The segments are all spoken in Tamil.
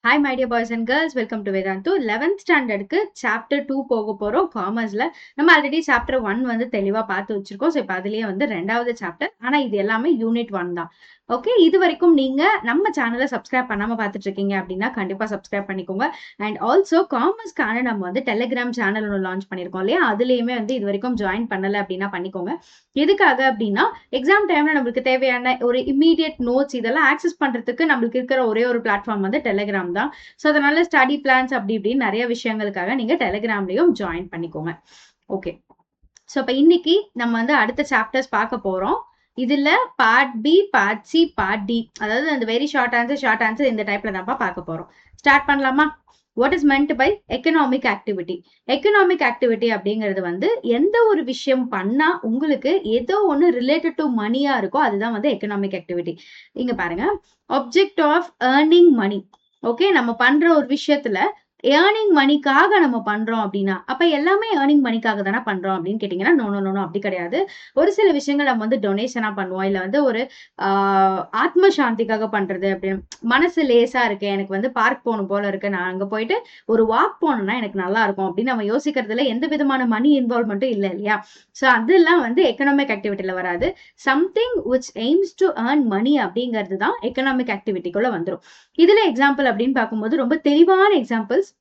Hi my dear boys and girls, welcome to Vedantu. 11th standard chapter 2 போக போறோம் காமர்ஸ்ல. நம்ம ஆல்ரெடி சாப்டர் 1 வந்து தெளிவா பார்த்து வச்சிருக்கோம். ஸோ இப்போ அதுலயே வந்து 2வது சாப்டர். ஆனா இது எல்லாமே யூனிட் 1 தான். ஓகே, இது வரைக்கும் நீங்க நம்ம சேனலை சப்ஸ்கிரைப் பண்ணாம பார்த்துட்டு இருக்கீங்க அப்படின்னா கண்டிப்பா சப்ஸ்கிரைப் பண்ணிக்கோங்க. அண்ட் ஆல்சோ காமர்ஸ்க்கான நம்ம வந்து டெலிகிராம் சேனல் ஒன்று லான்ச் பண்ணியிருக்கோம் இல்லையா, அதுலயுமே வந்து இது வரைக்கும் ஜாயின் பண்ணல அப்படின்னா பண்ணிக்கோங்க. எதுக்காக அப்படின்னா எக்ஸாம் டைம்ல நம்மளுக்கு தேவையான ஒரு இமீடியட் நோட்ஸ் இதெல்லாம் ஆக்சஸ் பண்றதுக்கு நம்மளுக்கு இருக்கிற ஒரே ஒரு பிளாட்ஃபார்ம் வந்து டெலிகிராம் தான். ஸோ அதனால ஸ்டடி பிளான்ஸ் அப்படி இப்படின்னு நிறைய விஷயங்களுக்காக நீங்க டெலிகிராம்லயும் ஜாயின் பண்ணிக்கோங்க. ஓகே, ஸோ இப்போ இன்னைக்கு நம்ம வந்து அடுத்த சாப்டர்ஸ் பார்க்க போறோம். இதுல part B, part C, part D, அதாவது அந்த வெரி ஷார்ட் ஆன்சர் இந்த டைப்ல தான்ப்பா பார்க்க போறோம். ஸ்டார்ட் பண்ணலாமா? What is meant by economic activity? Economic activity அப்படிங்கிறது வந்து எந்த ஒரு விஷயம் பண்ணா உங்களுக்கு ஏதோ ஒன்று ரிலேட்டட் டு மணியா இருக்கோ அதுதான் வந்து எக்கனாமிக் ஆக்டிவிட்டி. இங்க பாருங்க, object of earning money. Okay, நம்ம பண்ற ஒரு விஷயத்துல ஏர்னிங் மணிக்காக நம்ம பண்றோம் அப்படின்னா அப்ப எல்லாமே ஏர்னிங் மணிக்காக தானே பண்றோம் அப்படின்னு கேட்டீங்கன்னா நோ அப்படி கிடையாது. ஒரு சில விஷயங்கள் நம்ம வந்து டொனேஷனா பண்ணுவோம், இல்ல வந்து ஒரு ஆத்ம சாந்திக்காக பண்றது அப்படின்னு. மனசு லேசா இருக்கு, எனக்கு வந்து பார்க் போகணும் போல இருக்கு, நான் அங்க போயிட்டு ஒரு வாக் போனோம்னா எனக்கு நல்லா இருக்கும் அப்படின்னு நம்ம யோசிக்கிறதுல எந்த விதமான மணி இன்வால்வ்மெண்ட்டும் இல்லை இல்லையா. ஸோ அதெல்லாம் வந்து எக்கனாமிக் ஆக்டிவிட்டியில வராது. Something which aims to earn money அப்படிங்கிறது தான் எக்கனாமிக் ஆக்டிவிட்டிக்குள்ள வந்துடும். இதுல எக்ஸாம்பிள் அப்படின்னு பார்க்கும்போது ரொம்ப தெளிவான examples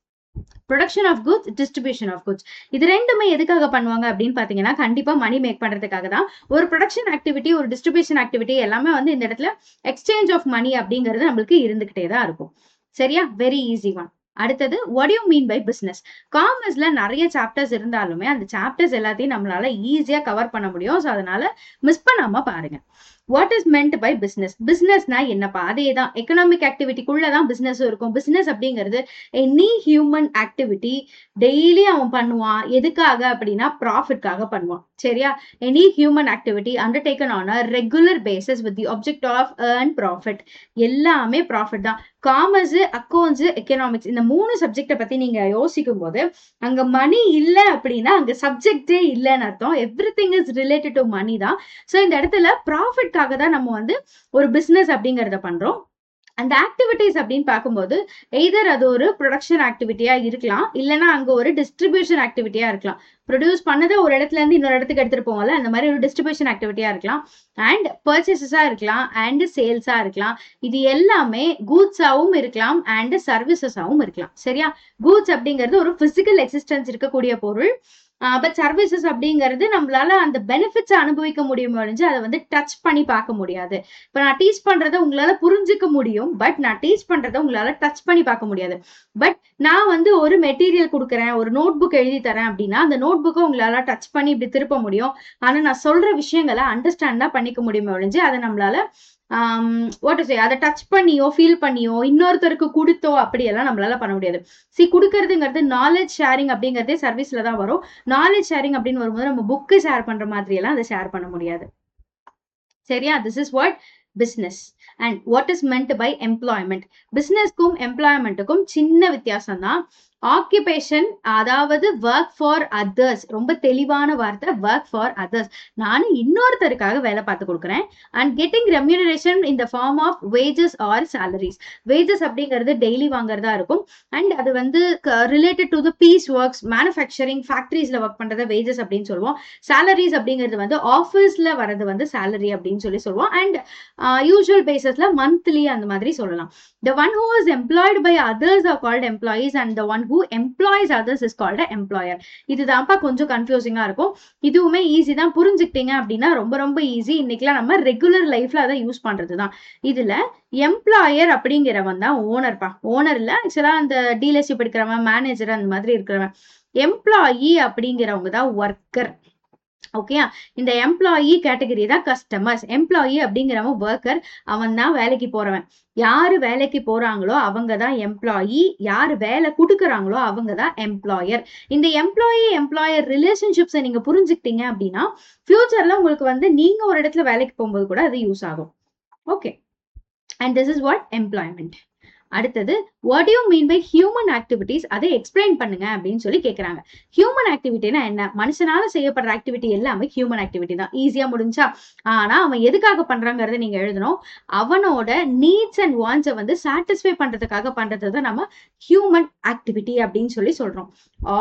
production of goods, distribution of goods. இது ரெண்டுமே எதுக்காக பண்ணுவாங்க அப்படின்னு பாத்தீங்கன்னா கண்டிப்பா மணி மேக் பண்றதுக்காக தான். ஒரு ப்ரொடக்ஷன் ஆக்டிவிட்டி, ஒரு டிஸ்ட்ரிபியூஷன் ஆக்டிவிட்டி எல்லாமே வந்து இந்த இடத்துல எக்ஸ்சேஞ்ச் ஆஃப் மணி அப்படிங்கிறது நம்மளுக்கு இருந்துகிட்டே தான் இருக்கும். சரியா? Very easy one. அடுத்தது, what you mean by business? காமர்ஸ்ல நிறைய சாப்டர்ஸ் இருந்தாலுமே அந்த சாப்டர்ஸ் எல்லாத்தையும் நம்மளால ஈஸியா கவர் பண்ண முடியும். ஸோ அதனால மிஸ் பண்ணாம பாருங்க. What is meant by business? பிசினஸ்னா என்னப்பா? அதே தான், எக்கனாமிக் ஆக்டிவிட்டிக்குள்ள தான் பிசினஸும் இருக்கும். பிசினஸ் அப்படிங்கிறது எனி ஹியூமன் ஆக்டிவிட்டி டெய்லி அவன் பண்ணுவான். எதுக்காக அப்படின்னா ப்ராஃபிட்காக பண்ணுவான். சரியா? Any human activity undertaken on a regular basis with the object of earn profit. எல்லாமே ப்ராஃபிட் தான். காமர்ஸ், அக்கௌண்ட்ஸ், எக்கனாமிக்ஸ் இந்த 3 சப்ஜெக்டை பத்தி நீங்க யோசிக்கும் போது அங்க மணி இல்லை அப்படின்னா அங்க சப்ஜெக்டே இல்லைன்னு அர்த்தம். Everything is related to money தான். ஸோ இந்த இடத்துல ப்ராஃபிட்காக தான் நம்ம வந்து ஒரு பிசினஸ் அப்படிங்கிறத பண்றோம். அந்த ஆக்டிவிட்டிஸ் அப்படின்னு பார்க்கும்போது எய்தர் அது ஒரு ப்ரொடக்ஷன் ஆக்டிவிட்டியா இருக்கலாம், இல்லைன்னா அங்க ஒரு டிஸ்ட்ரிபியூஷன் ஆக்டிவிட்டியா இருக்கலாம். ப்ரொடியூஸ் பண்ணதை ஒரு இடத்துல இருந்து இன்னொரு இடத்துக்கு எடுத்துட்டு போவோம்ல, அந்த மாதிரி ஒரு டிஸ்ட்ரிபியூஷன் ஆக்டிவிட்டியா இருக்கலாம். அண்ட் பர்ச்சேசஸா இருக்கலாம், அண்ட் சேல்ஸா இருக்கலாம். இது எல்லாமே கூட்ஸாவும் இருக்கலாம் அண்ட் சர்வீசஸாவும் இருக்கலாம். சரியா? கூட்ஸ் அப்படிங்கிறது ஒரு பிசிக்கல் எக்ஸிஸ்டன்ஸ் இருக்கக்கூடிய பொருள். பட் சர்வீசஸ் அப்படிங்கிறது நம்மளால அந்த பெனிஃபிட்ஸ் அனுபவிக்க முடியும் ஒழிஞ்சு அதை வந்து டச் பண்ணி பார்க்க முடியாது. இப்போ நான் டீச் பண்றதை உங்களால புரிஞ்சுக்க முடியும், பட் நான் டீச் பண்றதை உங்களால டச் பண்ணி பார்க்க முடியாது. பட் நான் வந்து ஒரு மெட்டீரியல் கொடுக்குறேன், ஒரு நோட் புக் எழுதி தரேன் அப்படின்னா அந்த நோட் புக்கை உங்களால டச் பண்ணி இப்படி திருப்ப முடியும். ஆனா நான் சொல்ற விஷயங்களை அண்டர்ஸ்டாண்ட் தான் பண்ணிக்க முடியுமே ஒழிஞ்சு அதை நம்மளால அதை டச் பண்ணியோ ஃபீல் பண்ணியோ இன்னொருத்தருக்கு கொடுத்தோ அப்படியெல்லாம் நம்மளால பண்ண முடியாது. கொடுக்கறதுங்கிறது நாலேஜ் ஷேரிங் அப்படிங்கிறதே சர்வீஸ்ல தான் வரும். நாலேஜ் ஷேரிங் அப்படின்னு வரும்போது நம்ம புக்கு ஷேர் பண்ற மாதிரி எல்லாம் அதை ஷேர் பண்ண முடியாது. சரியா? This is what business. And what is meant by employment? பிசினஸ்க்கும் எம்ப்ளாய்மெண்ட்டுக்கும் சின்ன வித்தியாசம் தான். ஆக்குபேஷன், அதாவது ஒர்க் ஃபார் அதர்ஸ். ரொம்ப தெளிவான வார்த்தை, ஒர்க் ஃபார் அதர்ஸ். நானும் இன்னொருத்தருக்காக வேலை பார்த்து கொடுக்குறேன். And getting remuneration in the form of wages or salaries. Wages அப்படிங்கிறது டெய்லி வாங்குறதா இருக்கும். அண்ட் அது வந்து related to the piece works, manufacturing, ஃபேக்டரிஸ்ல ஒர்க் பண்றத வேஜஸ் அப்படின்னு சொல்லுவோம். சாலரிஸ் அப்படிங்கிறது வந்து ஆஃபீஸ்ல வரது வந்து சேலரி அப்படின்னு சொல்லுவோம். அண்ட் யூசுவல் பேசிஸ்ல மந்த்லி அந்த மாதிரி சொல்லலாம். The one who is employed by others are called employees and the one who employs others is called an employer. இதுதான்ப்பா கொஞ்சம் கன்ஃபியூசிங்கா இருக்கும். இதுவுமே ஈஸி தான், புரிஞ்சுக்கிட்டீங்க அப்படின்னா ரொம்ப ரொம்ப ஈஸி. இன்னைக்குலாம் நம்ம ரெகுலர் லைஃப்ல அதை யூஸ் பண்றது தான். இதுல எம்ப்ளாயர் அப்படிங்கிறவன் தான் ஓனர்ப்பா. ஓனர் இல்ல, ஆக்சுவலா அந்த டீலர்ஷிப் எடுக்கிறவன், மேனேஜர் அந்த மாதிரி இருக்கிறவன். எம்ப்ளாயி அப்படிங்கிறவங்க தான் ஒர்க்கர். ஓகே, இந்த எம்ப்ளாயி கேட்டகரி தான் கஸ்டமர்ஸ். எம்ப்ளாயி அப்படிங்கிறவன் ஒர்க்கர், அவன் தான் வேலைக்கு போறவன். யாரு வேலைக்கு போறாங்களோ அவங்க தான் எம்ப்ளாயி, யாரு வேலை கொடுக்குறாங்களோ அவங்க தான் எம்ப்ளாயர். இந்த எம்ப்ளாயர் ரிலேஷன்ஷிப்ஸை நீங்க புரிஞ்சுக்கிட்டீங்க அப்படின்னா ஃபியூச்சர்ல உங்களுக்கு வந்து நீங்க ஒரு இடத்துல வேலைக்கு போகும்போது கூட அது யூஸ் ஆகும். Okay, and this is what employment. அடுத்தது what you mean by human activities, அதை எக்ஸ்பிளைன் பண்ணுங்க அப்படின்னு சொல்லி கேட்கறாங்க. ஹியூமன் ஆக்டிவிட்டினா என்ன? மனுஷனால செய்யப்படுற ஆக்டிவிட்டி எல்லாமே ஹியூமன் ஆக்டிவிட்டி தான். ஈஸியா முடிஞ்சா. ஆனா அவன் எதுக்காக பண்றாங்கிறத நீங்க எழுதணும். அவனோட நீட்ஸ் அண்ட் வாண்ட்ஸை வந்து சாட்டிஸ்ஃபை பண்றதுக்காக பண்றது தான் நம்ம ஹியூமன் ஆக்டிவிட்டி அப்படின்னு சொல்லி சொல்றோம்.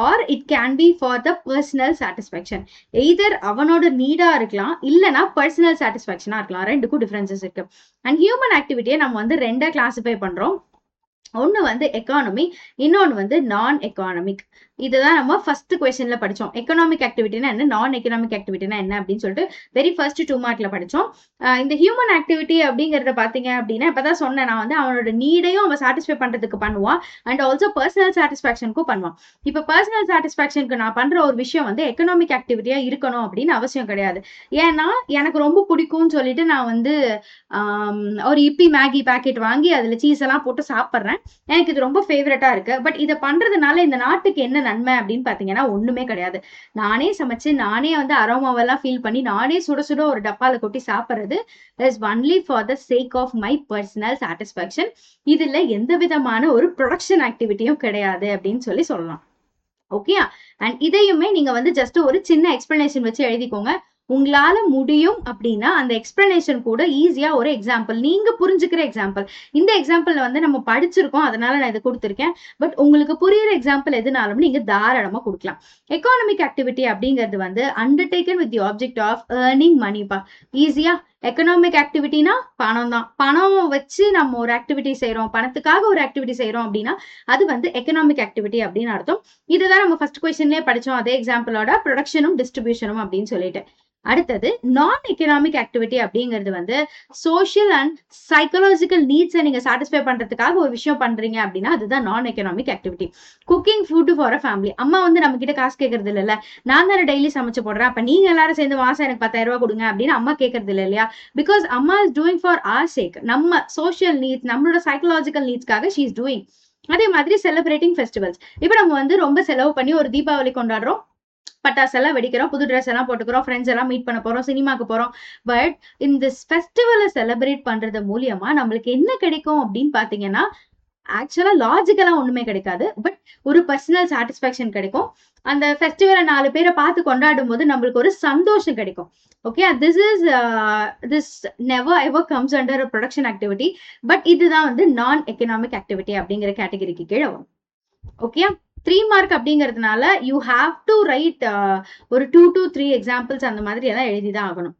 R it can be for the personal satisfaction. Either அவனோட நீடா இருக்கலாம், இல்லைன்னா பர்சனல் சாட்டிஸ்ஃபேக்ஷனா இருக்கலாம். ரெண்டுக்கும் டிஃபரன்சஸ் இருக்கு. அண்ட் ஹியூமன் ஆக்டிவிட்டியை நம்ம வந்து ரெண்டா கிளாசிஃபை பண்றோம். ஒன்னு வந்து எக்கானமி, இன்னொன்னு வந்து நான் எக்கானமிக். இதுதான் நம்ம ஃபர்ஸ்ட் கொஸ்டின்ல படிச்சோம். எக்கனாமிக் ஆக்டிவிட்டினா என்ன, நான் எக்கனாமிக் ஆக்டிவிட்டினா என்ன அப்படின்னு சொல்லிட்டு வெரி ஃபர்ஸ்ட் 2 மார்க்ல படிச்சோம். இந்த ஹியூமன் ஆக்டிவிட்டி அப்படிங்கறத பாத்தீங்க அப்படின்னா, இப்பதான் சொன்னேன் நான் வந்து அவனோட நீடையும் அவன் சாட்டிஸ்ஃபை பண்றதுக்கு பண்ணுவான், அண்ட் ஆல்சோ பர்சனல் சாட்டிஸ்ஃபேக்ஷனுக்கும் பண்ணுவான். இப்ப பர்சனல் சாட்டிஸ்ஃபேக்ஷனுக்கு நான் பண்ற ஒரு விஷயம் வந்து எக்கனாமிக் ஆக்டிவிட்டியா இருக்கணும் அப்படின்னு அவசியம் கிடையாது. ஏன்னா எனக்கு ரொம்ப பிடிக்கும்னு சொல்லிட்டு நான் வந்து ஒரு இப்பி மேகி பேக்கெட் வாங்கி அதுல சீஸ் எல்லாம் போட்டு சாப்பிட்றேன். எனக்கு இது ரொம்ப ஃபேவரட்டா இருக்கு. பட் இதை பண்றதுனால இந்த நாட்டுக்கு என்ன நன்மை அப்படின்னு பாத்தீங்கன்னா ஒண்ணுமே கிடையாது. நானே சமைச்சு நானே வந்து அரோமாவெல்லாம் ஃபீல் பண்ணி நானே சுட சுட ஒரு டப்பால கொட்டி சாப்பிடுறது is only for the sake of my personal satisfaction. இதுல எந்த விதமான ஒரு ப்ரொடக்ஷன் ஆக்டிவிட்டியும் கிடையாது அப்படின்னு சொல்லி சொல்லலாம். ஓகே. அண்ட் இதையுமே நீங்க வந்து ஜஸ்ட் ஒரு சின்ன எக்ஸ்பிளனேஷன் வச்சு எழுதிக்கோங்க. உங்களால முடியும் அப்படின்னா அந்த எக்ஸ்பிளனேஷன் கூட ஈஸியா ஒரு எக்ஸாம்பிள், நீங்க புரிஞ்சுக்கிற எக்ஸாம்பிள். இந்த எக்ஸாம்பிள் வந்து நம்ம படிச்சிருக்கோம், அதனால நான் இதை கொடுத்துருக்கேன். பட் உங்களுக்கு புரியுற எக்ஸாம்பிள் எதுனாலும் நீங்க தாராளமா கொடுக்கலாம். எக்கானமிக் ஆக்டிவிட்டி அப்படிங்கிறது வந்து undertaken with the object of earning மணிப்பா. ஈஸியா எக்கனாமிக் ஆக்டிவிட்டினா பணம் தான். பணம் வச்சு நம்ம ஒரு ஆக்டிவிட்டி செய்யறோம், பணத்துக்காக ஒரு ஆக்டிவிட்டி செய்யறோம் அப்படின்னா அது வந்து எக்கனாமிக் ஆக்டிவிட்டி அப்படின்னு அர்த்தம். இதுதான் நம்ம ஃபர்ஸ்ட் கொஸ்டின்லயே படிச்சோம், அதே எக்ஸாம்பிளோட ப்ரொடக்ஷனும் டிஸ்ட்ரிபியூஷனும் அப்படின்னு சொல்லிட்டு. அடுத்தது நான் எக்கனாமிக் ஆக்டிவிட்டி அப்படிங்கிறது வந்து சோஷியல் அண்ட் சைக்கலாஜிக்கல் நீட்ஸை நீங்க சாட்டிஸ்ஃபை பண்றதுக்காக ஒரு விஷயம் பண்றீங்க அப்படின்னா அதுதான் நான் economic activity. Cooking food for a family. அம்மா வந்து நம்ம கிட்ட காசு கேட்கறது இல்லைல்ல, நான் தானே டெய்லி சமைச்சு போடுறேன், அப்ப நீங்க எல்லாரும் சேர்ந்து மாசம் எனக்கு 10,000 ரூபாய் கொடுங்க அப்படின்னு அம்மா கேட்கறது இல்லை இல்லையா? பிகாஸ் அம்மா இஸ் டூயிங் ஃபார் ஆர் சேக். நம்ம சோஷியல் நீட்ஸ், நம்மளோட சைக்கலாஜிக்கல் நீட்ஸ்க்காக ஷீ இஸ் டூயிங். அதே மாதிரி செலிப்ரேட்டிங் ஃபெஸ்டிவல்ஸ். இப்ப நம்ம வந்து ரொம்ப செலவு பண்ணி ஒரு தீபாவளி கொண்டாடுறோம், பட்டாசு எல்லாம் வெடிக்கிறோம், புது ட்ரெஸ் எல்லாம் போட்டுக்கிறோம், ஃப்ரெண்ட்ஸ் எல்லாம் மீட் பண்ண போறோம், சினிமாக்கு போறோம். பட் இந்த ஃபெஸ்டிவலை செலிப்ரேட் பண்றது மூலியமா நம்மளுக்கு என்ன கிடைக்கும் அப்படின்னு பாத்தீங்கன்னா ஆக்சுவலா லாஜிக்கலா ஒண்ணுமே கிடைக்காது. பட் ஒரு பர்சனல் சாட்டிஸ்ஃபேக்ஷன் கிடைக்கும். அந்த ஃபெஸ்டிவலை 4 பேரை பார்த்து கொண்டாடும் போது நம்மளுக்கு ஒரு சந்தோஷம் கிடைக்கும். Okay, this never ever comes under a production activity. But இதுதான் வந்து நான் எக்கனாமிக் ஆக்டிவிட்டி அப்படிங்கிற கேட்டகரிக்கு கீழே வரும். ஓகே, 3 மார்க் அப்படிங்கிறதுனால யூ ஹாவ் டு ரைட் ஒரு 2 to 3 எக்ஸாம்பிள்ஸ் அந்த மாதிரி எல்லாம் எழுதிதான் ஆகணும்.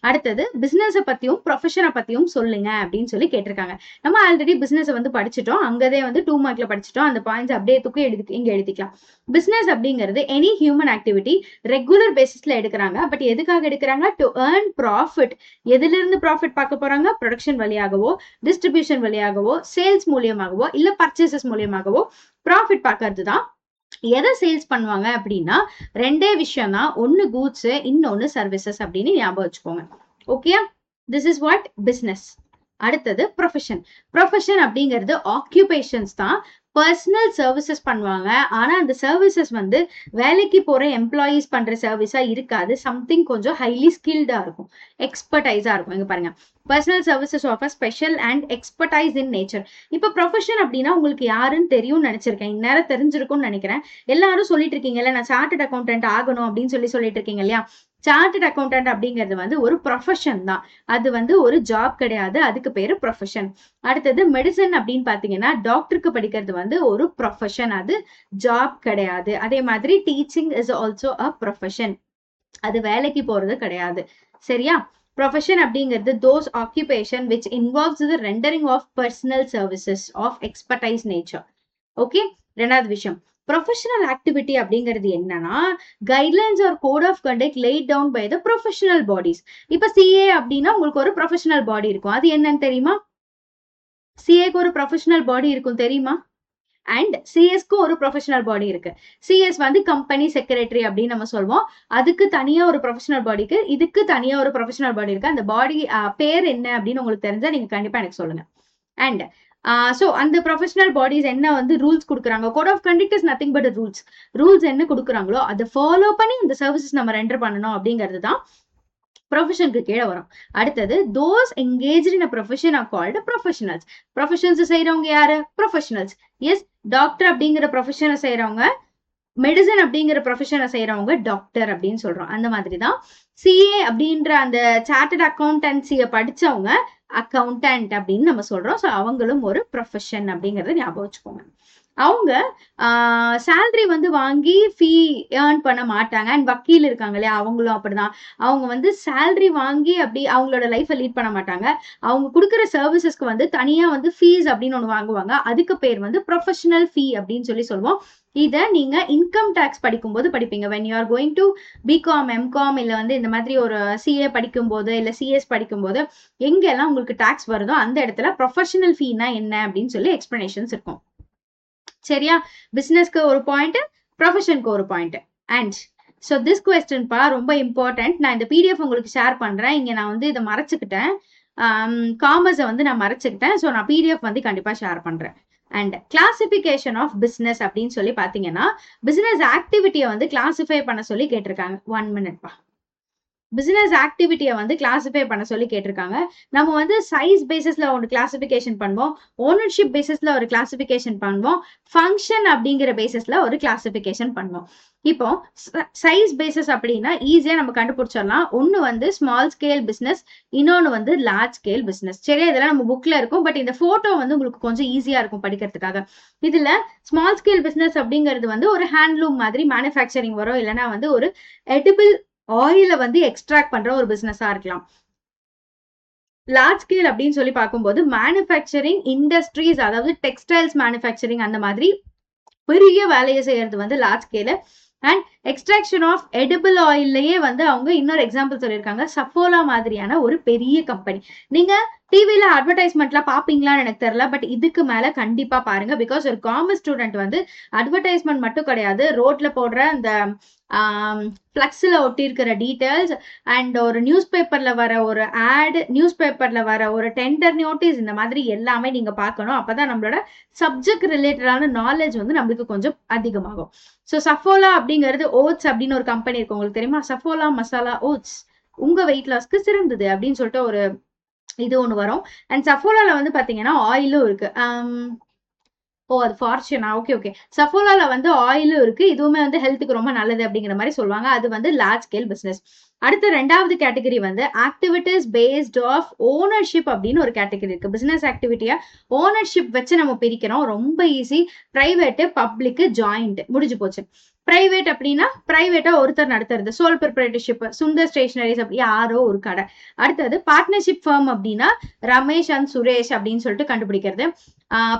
அடுத்தது பிசினஸை பத்தியும் ப்ரொஃபஷனை பத்தியும் சொல்லுங்க அப்படின்னு சொல்லி கேட்டிருக்காங்க. நம்ம ஆல்ரெடி பிசினஸ் வந்து படிச்சுட்டோம், அங்கதே வந்து 2 மார்க்ல படிச்சுட்டோம். அந்த பாயிண்ட்ஸ் அப்படியே தூக்கி இங்க எழுதிக்கலாம். பிசினஸ் அப்படிங்கிறது எனி ஹியூமன் ஆக்டிவிட்டி ரெகுலர் பேசிஸ்ல எடுக்கிறாங்க. பட் எதுக்காக எடுக்கிறாங்க? To earn profit. எதுல இருந்து ப்ராஃபிட் பார்க்க போறாங்க? ப்ரொடக்ஷன் வழியாகவோ, டிஸ்ட்ரிபியூஷன் வழியாகவோ, சேல்ஸ் மூலியமாகவோ, இல்ல பர்ச்சேசஸ் மூலியமாகவோ ப்ராஃபிட் பார்க்கறது தான். எதை சேல்ஸ் பண்ணுவாங்க அப்படின்னா 2 விஷயம் தான், ஒன்னு கூட்ஸ், இன்னொன்னு சர்வீசஸ் அப்படின்னு ஞாபகம் வச்சுக்கோங்க. Okay, this is what business. அடுத்தது ப்ரொஃபஷன். ப்ரொஃபஷன் அப்படிங்கிறது ஆக்குபேஷன்ஸ் தான். பர்சனல் சர்வீசஸ் பண்ணுவாங்க, ஆனா அந்த சர்வீசஸ் வந்து வேலைக்கு போற எம்ப்ளாயீஸ் பண்ற சர்வீஸா இருக்காது. சம்திங் கொஞ்சம் ஹைலி ஸ்கில்டா இருக்கும், எக்ஸ்பர்டைஸா இருக்கும். இங்க பாருங்க, personal services offer special and expertise in nature. இப்ப ப்ரொஃபஷன் அப்படின்னா உங்களுக்கு யாருன்னு தெரியும்னு நினைச்சிருக்கேன், இந்நேரம் தெரிஞ்சிருக்கும்னு நினைக்கிறேன். எல்லாரும் சொல்லிட்டு இருக்கீங்கல்ல நான் சார்ட்டர்ட் அக்கௌண்டன்ட் ஆகணும் அப்படின்னு சொல்லிட்டு இருக்கீங்க இல்லையா? சார்ட்டர்ட் அக்கௌண்டன்ட் அப்படிங்கிறது வந்து ஒரு ப்ரொஃபஷன் தான், அது வந்து ஒரு ஜாப் கிடையாது, அதுக்கு பேரு ப்ரொஃபஷன். அடுத்தது மெடிசன் அப்படின்னு பாத்தீங்கன்னா டாக்டருக்கு படிக்கிறது வந்து ஒரு ப்ரொஃபஷன், அது ஜாப் கிடையாது. அதே மாதிரி teaching is also a profession, அது வேலைக்கு போறது கிடையாது. சரியா? ப்ரொஃபஷன் அப்படிங்கிறது those occupation which involves the rendering of personal services of expertise nature. Okay, ரெண்டாவது விஷயம் ப்ரொஃபஷனல் ஆக்டிவிட்டி அப்படிங்கிறது என்னன்னா guidelines or code of conduct laid down by the professional bodies. இப்ப சிஏ அப்படின்னா உங்களுக்கு ஒரு ப்ரொஃபஷனல் பாடி இருக்கும், அது என்னன்னு தெரியுமா? சிஏக்கு ஒரு ப்ரொஃபஷனல் பாடி இருக்கும் தெரியுமா? அண்ட் சிஎஸ்க்கு ஒரு ப்ரொஃபஷனல் பாடி இருக்கு. சிஎஸ் வந்து கம்பெனி செக்ரட்டரி அப்படின்னு நம்ம சொல்வோம், அதுக்கு தனியா ஒரு ப்ரொஃபஷனல் பாடிக்கு, இதுக்கு தனியா ஒரு ப்ரொஃபஷனல் பாடி இருக்கு. அந்த பாடி பேர் என்ன அப்படின்னு உங்களுக்கு தெரிஞ்சா நீங்க கண்டிப்பா எனக்கு சொல்லுங்க. அண்ட் சோ அந்த ப்ரொஃபஷனல் பாடிஸ் என்ன வந்து ரூல்ஸ் கொடுக்குறாங்க? Code of conduct is nothing but rules. Rules என்ன கொடுக்குறாங்களோ அதை ஃபாலோ பண்ணி இந்த சர்வீசஸ் நம்ம ரெண்டர் பண்ணணும் அப்படிங்கிறது தான் ப்ரொஃபஷனுக்கு கீழே வரும். அடுத்தது those engaged in a profession are called professionals. Professions செய்யறவங்க யாரு? ப்ரொஃபஷனல்ஸ். எஸ், டாக்டர் அப்படிங்கிற ப்ரொஃபஷனை செய்யறவங்க, மெடிசன் அப்படிங்கிற ப்ரொஃபஷனை செய்யறவங்க டாக்டர் அப்படின்னு சொல்றோம். அந்த மாதிரி தான் சிஏ அப்படின்ற அந்த சார்ட்டர்ட் அக்கௌண்டன்சியை படிச்சவங்க அக்கௌண்டன்ட் அப்படின்னு நம்ம சொல்றோம். ஸோ அவங்களும் ஒரு ப்ரொஃபஷன் அப்படிங்கறத ஞாபகம் வச்சுக்கோங்க. அவங்க சேலரி வந்து வாங்கி ஃபீ ஏர்ன் பண்ண மாட்டாங்க. அண்ட் வக்கீல் இருக்காங்க இல்லையா, அவங்களும் அப்படிதான். அவங்க வந்து சேலரி வாங்கி அப்படி அவங்களோட லைஃப்பை லீட் பண்ண மாட்டாங்க. அவங்க கொடுக்குற சர்வீசஸ்க்கு வந்து தனியா வந்து ஃபீஸ் அப்படின்னு ஒன்று வாங்குவாங்க. அதுக்கு பேர் வந்து ப்ரொஃபஷனல் ஃபீ அப்படின்னு சொல்லி சொல்லுவோம். இதை நீங்க இன்கம் டேக்ஸ் படிக்கும்போது படிப்பீங்க. when you are going to BCom, MCom இல்ல வந்து இந்த மாதிரி ஒரு சிஏ படிக்கும்போது இல்ல சிஎஸ் படிக்கும்போது எங்கெல்லாம் உங்களுக்கு டாக்ஸ் வருதோ அந்த இடத்துல ப்ரொஃபஷனல் ஃபீனா என்ன அப்படின்னு சொல்லி எக்ஸ்பிளனேஷன்ஸ் இருக்கும். சரியா? பிசினஸ்க்கு ஒரு பாயிண்ட், ப்ரொஃபஷனுக்கு ஒரு point. And so this question பா ரொம்ப இம்பார்ட்டன்ட். நான் இந்த பிடிஎஃப் உங்களுக்கு ஷேர் பண்றேன். இங்க நான் வந்து இதை மறைச்சுக்கிட்டேன், காமர்ஸை வந்து நான் மறைச்சுக்கிட்டேன். ஸோ நான் பிடிஎஃப் வந்து கண்டிப்பா ஷேர் பண்றேன். அண்ட் கிளாசிபிகேஷன் ஆஃப் பிசினஸ் அப்படின்னு சொல்லி பாத்தீங்கன்னா, பிசினஸ் ஆக்டிவிட்டியை வந்து கிளாசிஃபை பண்ண சொல்லி கேட்டிருக்காங்க. 1 minute பா. பிசினஸ் ஆக்டிவிட்டியை வந்து கிளாசிஃபை பண்ண சொல்லி கேட்டிருக்காங்க. நம்ம வந்து சைஸ் பேசிஸ்ல ஒரு கிளாசிபிகேஷன் பண்ணுவோம், ஓனர்ஷிப் பேசிஸ்ல ஒரு கிளாசிபிகேஷன் பண்ணுவோம், ஃபங்க்ஷன் அப்படிங்கிற பேசிஸ்ல ஒரு கிளாசிபிகேஷன் பண்ணுவோம். இப்போ சைஸ் பேசிஸ் அப்படின்னா ஈஸியா நம்ம கண்டுபிடிச்சிடலாம். ஒன்னு வந்து ஸ்மால் ஸ்கேல் பிசினஸ், இன்னொன்னு வந்து லார்ஜ் ஸ்கேல் பிசினஸ். சரி, இதெல்லாம் நம்ம புக்ல இருக்கும். பட் இந்த போட்டோ வந்து உங்களுக்கு கொஞ்சம் ஈஸியா இருக்கும் படிக்கிறதுக்காக. இதுல ஸ்மால் ஸ்கேல் பிசினஸ் அப்படிங்கிறது வந்து ஒரு ஹேண்ட்லூம் மாதிரி மேனுஃபேக்சரிங் வரும், இல்லைன்னா வந்து ஒரு எடிபிள் ஆயில வந்து எக்ஸ்ட்ராக்ட் பண்ற ஒரு பிசினஸா இருக்கலாம். லார்ஜ் ஸ்கேல் அப்படின்னு சொல்லி பார்க்கும்போது மேனுஃபேக்சரிங் இண்டஸ்ட்ரீஸ், அதாவது டெக்ஸ்டைல்ஸ் மேனுஃபேக்சரிங் அந்த மாதிரி பெரிய வேலையை செய்யறது வந்து large scale. And extraction of edible ஆயில்லையே வந்து அவங்க இன்னொரு எக்ஸாம்பிள் சொல்லியிருக்காங்க, சஃபோலா மாதிரியான ஒரு பெரிய கம்பெனி. நீங்க டிவில அட்வர்டைஸ்மெண்ட்லாம் பாப்பீங்களான்னு எனக்கு தெரியல, பட் இதுக்கு மேல கண்டிப்பா பாருங்க. பிகாஸ் ஒரு காமர்ஸ் ஸ்டூடெண்ட் வந்து அட்வர்டைஸ்மெண்ட் மட்டும் கிடையாது, ரோட்ல போடுற அந்த ஃபிளக்ஸ்ல ஒட்டி இருக்கிற டீடைல்ஸ் அண்ட் ஒரு நியூஸ் பேப்பர்ல வர ஒரு ஆட், நியூஸ் பேப்பர்ல வர ஒரு டெண்டர் நோட்டீஸ், இந்த மாதிரி எல்லாமே நீங்க பார்க்கணும். அப்பதான் நம்மளோட சப்ஜெக்ட் ரிலேட்டடான நாலேஜ் வந்து நம்மளுக்கு கொஞ்சம் அதிகமாகும். ஸோ சஃபோலா அப்படிங்கிறது ஓட்ஸ் அப்படின்னு ஒரு கம்பெனி இருக்கு, உங்களுக்கு தெரியுமா? சஃபோலா மசாலா ஓட்ஸ் உங்க வெயிட் லாஸ்க்கு சிறந்தது அப்படின்னு சொல்லிட்டு ஒரு இது ஒண்ணு வரும். அண்ட் சஃபோலால வந்து பாத்தீங்கன்னா ஆயிலும் இருக்கு. அது ஃபார்ச்சூனா? ஓகே. சஃபோலால வந்து ஆயிலும் இருக்கு, இதுவுமே வந்து ஹெல்த்துக்கு ரொம்ப நல்லது அப்படிங்கிற மாதிரி சொல்லுவாங்க. அது வந்து லார்ஜ் ஸ்கேல் பிசினஸ். அடுத்த ரெண்டாவது கேட்டகரி வந்து ஆக்டிவிட்டிஸ் பேஸ்ட் ஆஃப் ஓனர்ஷிப் அப்படின்னு ஒரு கேட்டகரி இருக்கு. பிசினஸ் ஆக்டிவிட்டியா ஓனர்ஷிப் வச்சு நம்ம பிரிக்கிறோம். ரொம்ப ஈஸி. பிரைவேட், பப்ளிக், ஜாயிண்ட், முடிஞ்சு போச்சு. பிரைவேட் அப்படின்னா பிரைவேட்டா ஒருத்தர் நடத்துறது, சோல் ப்ரொப்ரைட்டர்ஷிப், சுந்தர் ஸ்டேஷனரிஸ் அப்படி யாரோ ஒரு கடை. அடுத்தது பார்ட்னர்ஷிப் ஃபர்ம் அப்படின்னா ரமேஷ் அண்ட் சுரேஷ் அப்படின்னு சொல்லிட்டு கண்டுபிடிக்கிறது.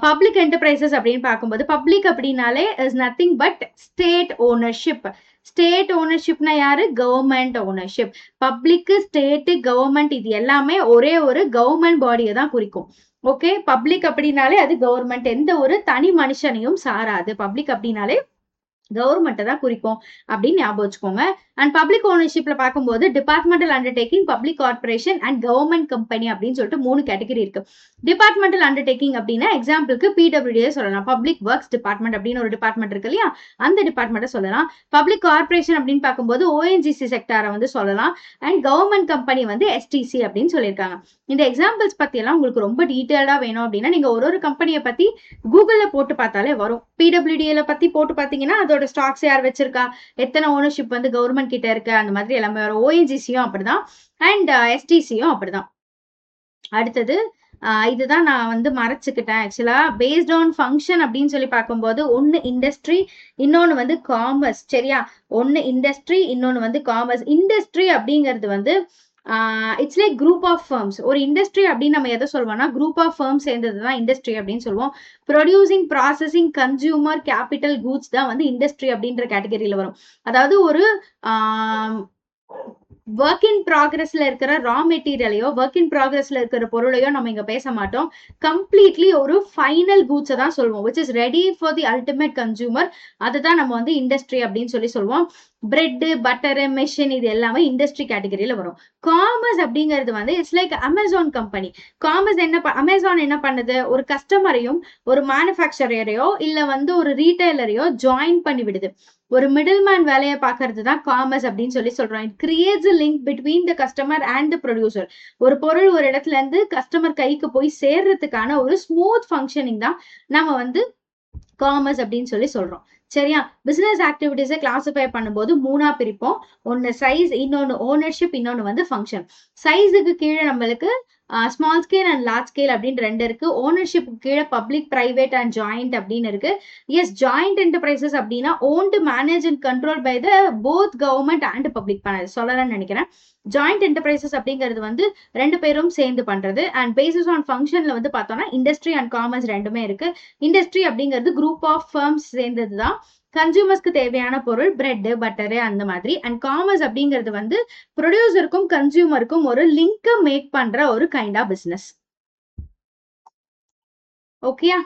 பப்ளிக் என்டர்பிரைசஸ் அப்படின்னு பார்க்கும்போது பப்ளிக் அப்படின்னாலே is nothing but state ownership. State ஓனர்ஷிப்னா யாரு? Government ownership. Public, state, government இது எல்லாமே ஒரே ஒரு கவர்மெண்ட் பாடியை தான் குறிக்கும். ஓகே, பப்ளிக் அப்படின்னாலே அது கவர்மெண்ட், எந்த ஒரு தனி மனுஷனையும் சாராது. பப்ளிக் அப்படின்னாலே கவர்மெண்ட்டை தான் குறிக்கும் அப்படின்னு ஞாபகம் வச்சுக்கோங்க. அண்ட் பப்ளிக் ஓனர்ஷிப்ல பார்க்கும்போது departmental undertaking, public corporation and government company அப்படின்னு சொல்லிட்டு 3 கேட்டகரி இருக்கு. டிபார்ட்மெண்டல் அண்டர்டேக்கிங் அப்படின்னா எக்ஸாம்பிளுக்கு பிடபிள்யூடியே சொல்லலாம். பப்ளிக் ஒர்க்ஸ் டிபார்ட்மெண்ட் அப்படின்னு ஒரு டிபார்ட்மெண்ட் இருக்கு இல்லையா, அந்த டிபார்ட்மெண்ட்டை சொல்லலாம். பப்ளிக் கார்பரேஷன் அப்படின்னு பார்க்கும்போது ஓஎன்ஜிசி செக்டாரை வந்து சொல்லலாம். அண்ட் கவர்மெண்ட் கம்பெனி வந்து எஸ்டிசி அப்படின்னு சொல்லியிருக்காங்க. இந்த எக்ஸாம்பிள்ஸ் பத்தி எல்லாம் உங்களுக்கு ரொம்ப டீட்டெயில்டா வேணும் அப்படின்னா நீங்க ஒரு கம்பெனியை பத்தி கூகுள்ல போட்டு பார்த்தாலே வரும். பிடபிள்யூடிஏல பத்தி போட்டு பார்த்தீங்கன்னா அதோட ஸ்டாக்ஸ் யார் வச்சிருக்கா, எத்தனை ஓனர்ஷிப் வந்து கவர்மெண்ட் கிட்ட இருக்கு, அந்த மாதிரி எல்லாமே வரும். ஓஎன்ஜிசியும் அப்படிதான் அண்ட் எஸ்டிசியும் அப்படிதான். அடுத்தது இதுதான் நான் வந்து மறைச்சுக்கிட்டேன் ஆக்சுவலா. பேஸ்ட் ஆன் ஃபங்க்ஷன் அப்படின்னு சொல்லி பார்க்கும்போது ஒன்னு இண்டஸ்ட்ரி, இன்னொன்னு வந்து காமர்ஸ். சரியா? ஒன்னு இண்டஸ்ட்ரி, இன்னொன்னு வந்து காமர்ஸ். இண்டஸ்ட்ரி அப்படிங்கிறது வந்து it's like group of firms. ஒரு இண்டஸ்ட்ரி அப்படின்னு நம்ம எதை சொல்வோம்னா குரூப் ஆஃப் ஃபர்ம்ஸ் சேர்ந்ததுதான் இண்டஸ்ட்ரி அப்படின்னு சொல்லுவோம். Producing, processing, consumer, capital, goods தான் வந்து இண்டஸ்ட்ரி அப்படின்ற கேட்டகரியில வரும். அதாவது ஒரு ஒர்க் இன் ப்ராக்ரஸ்ல இருக்கிற ரா மெட்டீரியலையோ ஒர்க் இன் ப்ராக்ரஸ்ல இருக்கிற பொருளையோ நம்ம இங்க பேச மாட்டோம். கம்ப்ளீட்லி ஒரு ஃபைனல் கூட்ஸை தான் சொல்லுவோம், which is ready for the ultimate consumer. அதுதான் நம்ம வந்து இண்டஸ்ட்ரி அப்படின்னு சொல்லி சொல்லுவோம். பிரெட், பட்டர், மெஷின் இது எல்லாமே இண்டஸ்ட்ரி கேட்டகரியில வரும். காமர்ஸ் அப்படிங்கிறது வந்து it's like Amazon company. Commerce Amazon என்ன பண்ணுது, ஒரு கஸ்டமரையும் ஒரு மேனுஃபேக்சரையரையோ இல்ல வந்து ஒரு ரீட்டைலரையோ ஜாயின் பண்ணி விடுது. ஒரு மிடில் மேன் வேலையை பார்க்கறது தான் காமர்ஸ் அப்படின்னு சொல்றோம். It creates a link between the customer and the producer. ஒரு பொருள் ஒரு இடத்துல இருந்து கஸ்டமர் கைக்கு போய் சேர்றதுக்கான ஒரு ஸ்மூத் ஃபங்க்ஷனிங் தான் நம்ம வந்து காமர்ஸ் அப்படின்னு சொல்றோம். சரியா? பிசினஸ் ஆக்டிவிட்டிஸை கிளாசிஃபை பண்ணும்போது 3ஆ பிரிப்போம். ஒன்னு சைஸ், இன்னொன்னு ஓனர்ஷிப், இன்னொன்னு வந்து ஃபங்க்ஷன். சைஸுக்கு கீழே நம்மளுக்கு small scale and large scale அப்படின்னு 2 இருக்கு. ஓனர்ஷிப்புக்கு கீழே பப்ளிக், பிரைவேட் அண்ட் ஜாயிண்ட் அப்படின்னு இருக்கு. எஸ், ஜாயிண்ட் என்டர்பிரைசஸ் அப்படின்னா owned, manage and control by the both government and public சொல்லலாம்னு நினைக்கிறேன். ஜாயிண்ட் என்டர்பிரைசஸ் அப்படிங்கிறது வந்து 2 பேரும் சேர்ந்து பண்றது. அண்ட் பேசிஸ் ஆன் ஃபங்க்ஷன்ல வந்து பார்த்தோம்னா இண்டஸ்ட்ரி அண்ட் காமர்ஸ் 2மே இருக்கு. இண்டஸ்ட்ரி அப்படிங்கிறது குரூப் ஆஃப் ஃபர்ம்ஸ் சேர்ந்தது தான். கன்சியூமர்ஸ்க்கு தேவையான பொருள் பிரெட், பட்டரு அந்த மாதிரி. அண்ட் காமர்ஸ் அப்படிங்கிறது வந்து ப்ரொடியூசருக்கும் கன்சியூமருக்கும் ஒரு லிங்க் மேக் பண்ற ஒரு கைண்ட் ஆஃப் பிசினஸ். ஓகேயா?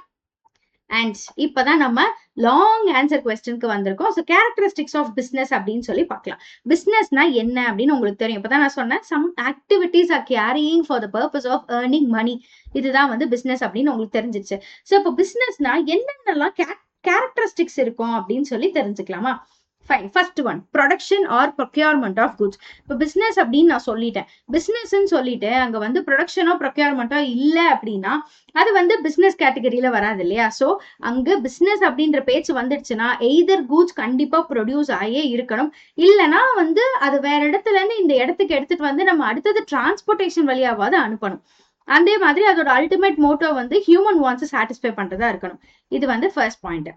அண்ட் இப்பதான் நம்ம லாங் ஆன்சர் கொஸ்டினுக்கு வந்திருக்கோம். ஸோ கேரக்டரிஸ்டிக்ஸ் ஆஃப் பிசினஸ் அப்படின்னு சொல்லி பார்க்கலாம். பிசினஸ்னா என்ன அப்படின்னு உங்களுக்கு தெரியும். இப்பதான் நான் சொன்னேன், some activities are carrying for the purpose of earning money. இதுதான் வந்து பிசினஸ் அப்படின்னு உங்களுக்கு தெரிஞ்சிச்சு. ஸோ இப்போ பிசினஸ்னா என்னென்னலாம் கேரக்டரிஸ்டிக்ஸ் இருக்கும் அப்படின்னு சொல்லி தெரிஞ்சுக்கலாமா? Fine. First one, production or procurement of goods. இப்போ பிசினஸ் அப்படின்னு நான் சொல்லிட்டேன். பிசினஸ்ன்னு சொல்லிட்டு அங்க வந்து ப்ரொடக்ஷனோ ப்ரொக்யூர்மெண்ட்டோ இல்லை அப்படின்னா அது வந்து பிசினஸ் கேட்டகரியில வராது இல்லையா? ஸோ அங்க பிசினஸ் அப்படின்ற பேச்சு வந்துடுச்சுன்னா எய்தர் கூட்ஸ் கண்டிப்பா ப்ரொடியூஸ் ஆகியே இருக்கணும், இல்லைன்னா வந்து அது வேற இடத்துல இருந்து இந்த இடத்துக்கு எடுத்துட்டு வந்து நம்ம அடுத்தது டிரான்ஸ்போர்டேஷன் வழியாவது அனுப்பணும். அதே மாதிரி அதோட அல்டிமேட் மோட்டோ வந்து ஹியூமன் வாண்ட்ஸ் சாட்டிஸ்ஃபை பண்றதா இருக்கணும். இது வந்து ஃபர்ஸ்ட் பாயிண்ட்.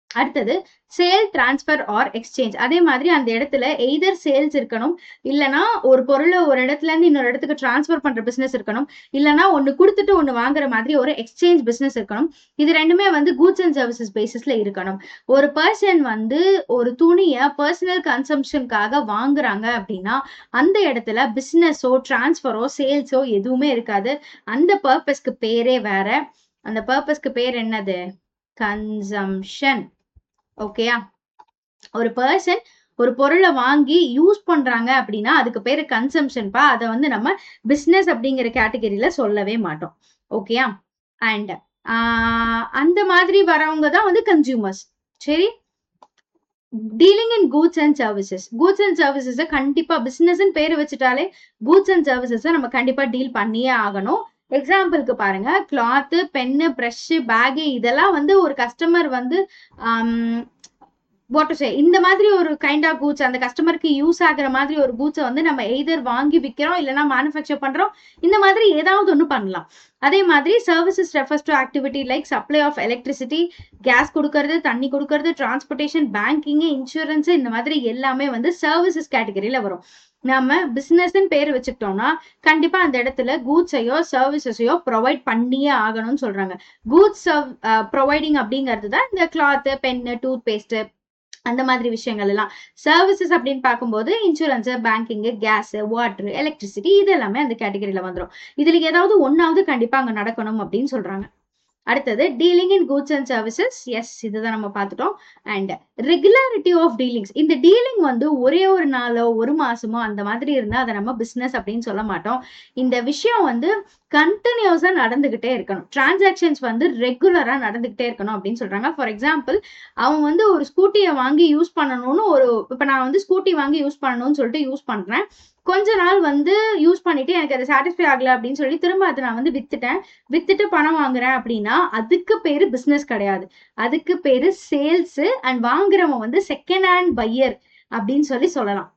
அடுத்தது சேல், டிரான்ஸ்பர் ஆர் எக்ஸ்சேஞ்ச். அதே மாதிரி அந்த இடத்துல எய்தர் சேல்ஸ் இருக்கணும், இல்லைன்னா ஒரு பொருளை ஒரு இடத்துல இருந்து இன்னொரு இடத்துக்கு டிரான்ஸ்பர் பண்ற பிசினஸ் இருக்கணும், இல்லைன்னா ஒன்னு கொடுத்துட்டு ஒன்னு வாங்குற மாதிரி ஒரு எக்ஸ்சேஞ்ச் பிசினஸ் இருக்கணும். இது 2மே வந்து கூட்ஸ் அண்ட் சர்வீசஸ் பேசிஸ்ல இருக்கணும். ஒரு பர்சன் வந்து ஒரு துணியை பர்சனல் கன்சம்ஷனுக்காக வாங்குறாங்க அப்படின்னா அந்த இடத்துல பிசினஸோ டிரான்ஸ்பரோ சேல்ஸோ எதுவுமே இருக்காது. அந்த பர்பஸ்க்கு பேரே வேற. அந்த பர்பஸ்க்கு பேர் என்னது? கன்சம்ஷன். ஓகேயா? ஒரு பர்சன் ஒரு பொருளை வாங்கி யூஸ் பண்றாங்க அப்படின்னா அதுக்கு பேரு கன்சம்ஷன்பா. அதை வந்து நம்ம பிசினஸ் அப்படிங்கிற கேட்டகரியில சொல்லவே மாட்டோம். ஓகேயா? அண்ட் அந்த மாதிரி வரவங்க தான் வந்து கன்சியூமர்ஸ். சரி, dealing in goods and services. Goods and services கண்டிப்பா பிசினஸ் பேரு வச்சுட்டாலே கூட்ஸ் அண்ட் சர்வீசஸ் நம்ம கண்டிப்பா டீல் பண்ணியே ஆகணும். எக்ஸாம்பிளுக்கு பாருங்க, கிளாத்து, பென்னு, ப்ரஷ், பேகு இதெல்லாம் வந்து ஒரு கஸ்டமர் வந்து வாட் டு சே இந்த மாதிரி ஒரு கைண்ட் ஆஃப் கூட்ஸ் அந்த கஸ்டமருக்கு யூஸ் ஆகுற மாதிரி ஒரு கூட்ஸை வந்து நம்ம எய்தர் வாங்கி விற்கிறோம், இல்லைன்னா மேனுஃபேக்சர் பண்றோம். இந்த மாதிரி ஏதாவது ஒன்று பண்ணலாம். அதே மாதிரி services refers to activity like supply of electricity, gas கொடுக்கறது, தண்ணி கொடுக்கறது, டிரான்ஸ்போர்டேஷன், பேங்கிங், இன்சூரன்ஸ் இந்த மாதிரி எல்லாமே வந்து சர்வீசஸ் கேட்டகரியில வரும். நம்ம பிசினஸ் பேர் வச்சுக்கிட்டோம்னா கண்டிப்பா அந்த இடத்துல கூட்ஸையோ சர்வீசஸையோ ப்ரொவைட் பண்ணியே ஆகணும்னு சொல்றாங்க. கூட்ஸ் ப்ரொவைடிங் அப்படிங்கிறது தான் இந்த கிளாத்து, பென்னு, டூத் பேஸ்ட் அந்த மாதிரி விஷயங்கள் எல்லாம். சர்வீசஸ் அப்படின்னு பார்க்கும்போது insurance, banking, gas, water, electricity இது எல்லாமே அந்த கேட்டகரியில வந்துடும். இதுல ஏதாவது ஒன்னாவது கண்டிப்பா அங்க நடக்கணும் அப்படின்னு சொல்றாங்க. அடுத்தது dealing in goods and services. Yes, இதுதான் நம்ம பார்த்துட்டோம். And regularity of dealings. இந்த டீலிங் வந்து ஒரே ஒரு நாளோ ஒரு மாசமோ அந்த மாதிரி இருந்தா அதை நம்ம பிசினஸ் அப்படின்னு சொல்ல மாட்டோம். இந்த விஷயம் வந்து கண்டினியூஸா நடந்துகிட்டே இருக்கணும். டிரான்சாக்ஷன்ஸ் வந்து ரெகுலரா நடந்துகிட்டே இருக்கணும் அப்படின்னு சொல்றாங்க. ஃபார் எக்ஸாம்பிள், அவன் வந்து ஒரு ஸ்கூட்டியை வாங்கி யூஸ் பண்ணணும்னு இப்ப நான் வந்து ஸ்கூட்டி வாங்கி யூஸ் பண்ணணும்னு சொல்லிட்டு யூஸ் பண்றேன். கொஞ்ச நாள் வந்து யூஸ் பண்ணிட்டு எனக்கு அது சாட்டிஸ்ஃபை ஆகல அப்படின்னு சொல்லி திரும்ப அதை நான் வந்து வித்துட்டு பணம் வாங்குறேன் அப்படின்னா அதுக்கு பேரு பிசினஸ் கிடையாது. அதுக்கு பேரு சேல்ஸ். அண்ட் வாங்குறவன் வந்து செகண்ட் ஹேண்ட் பையர் அப்படின்னு சொல்லலாம்.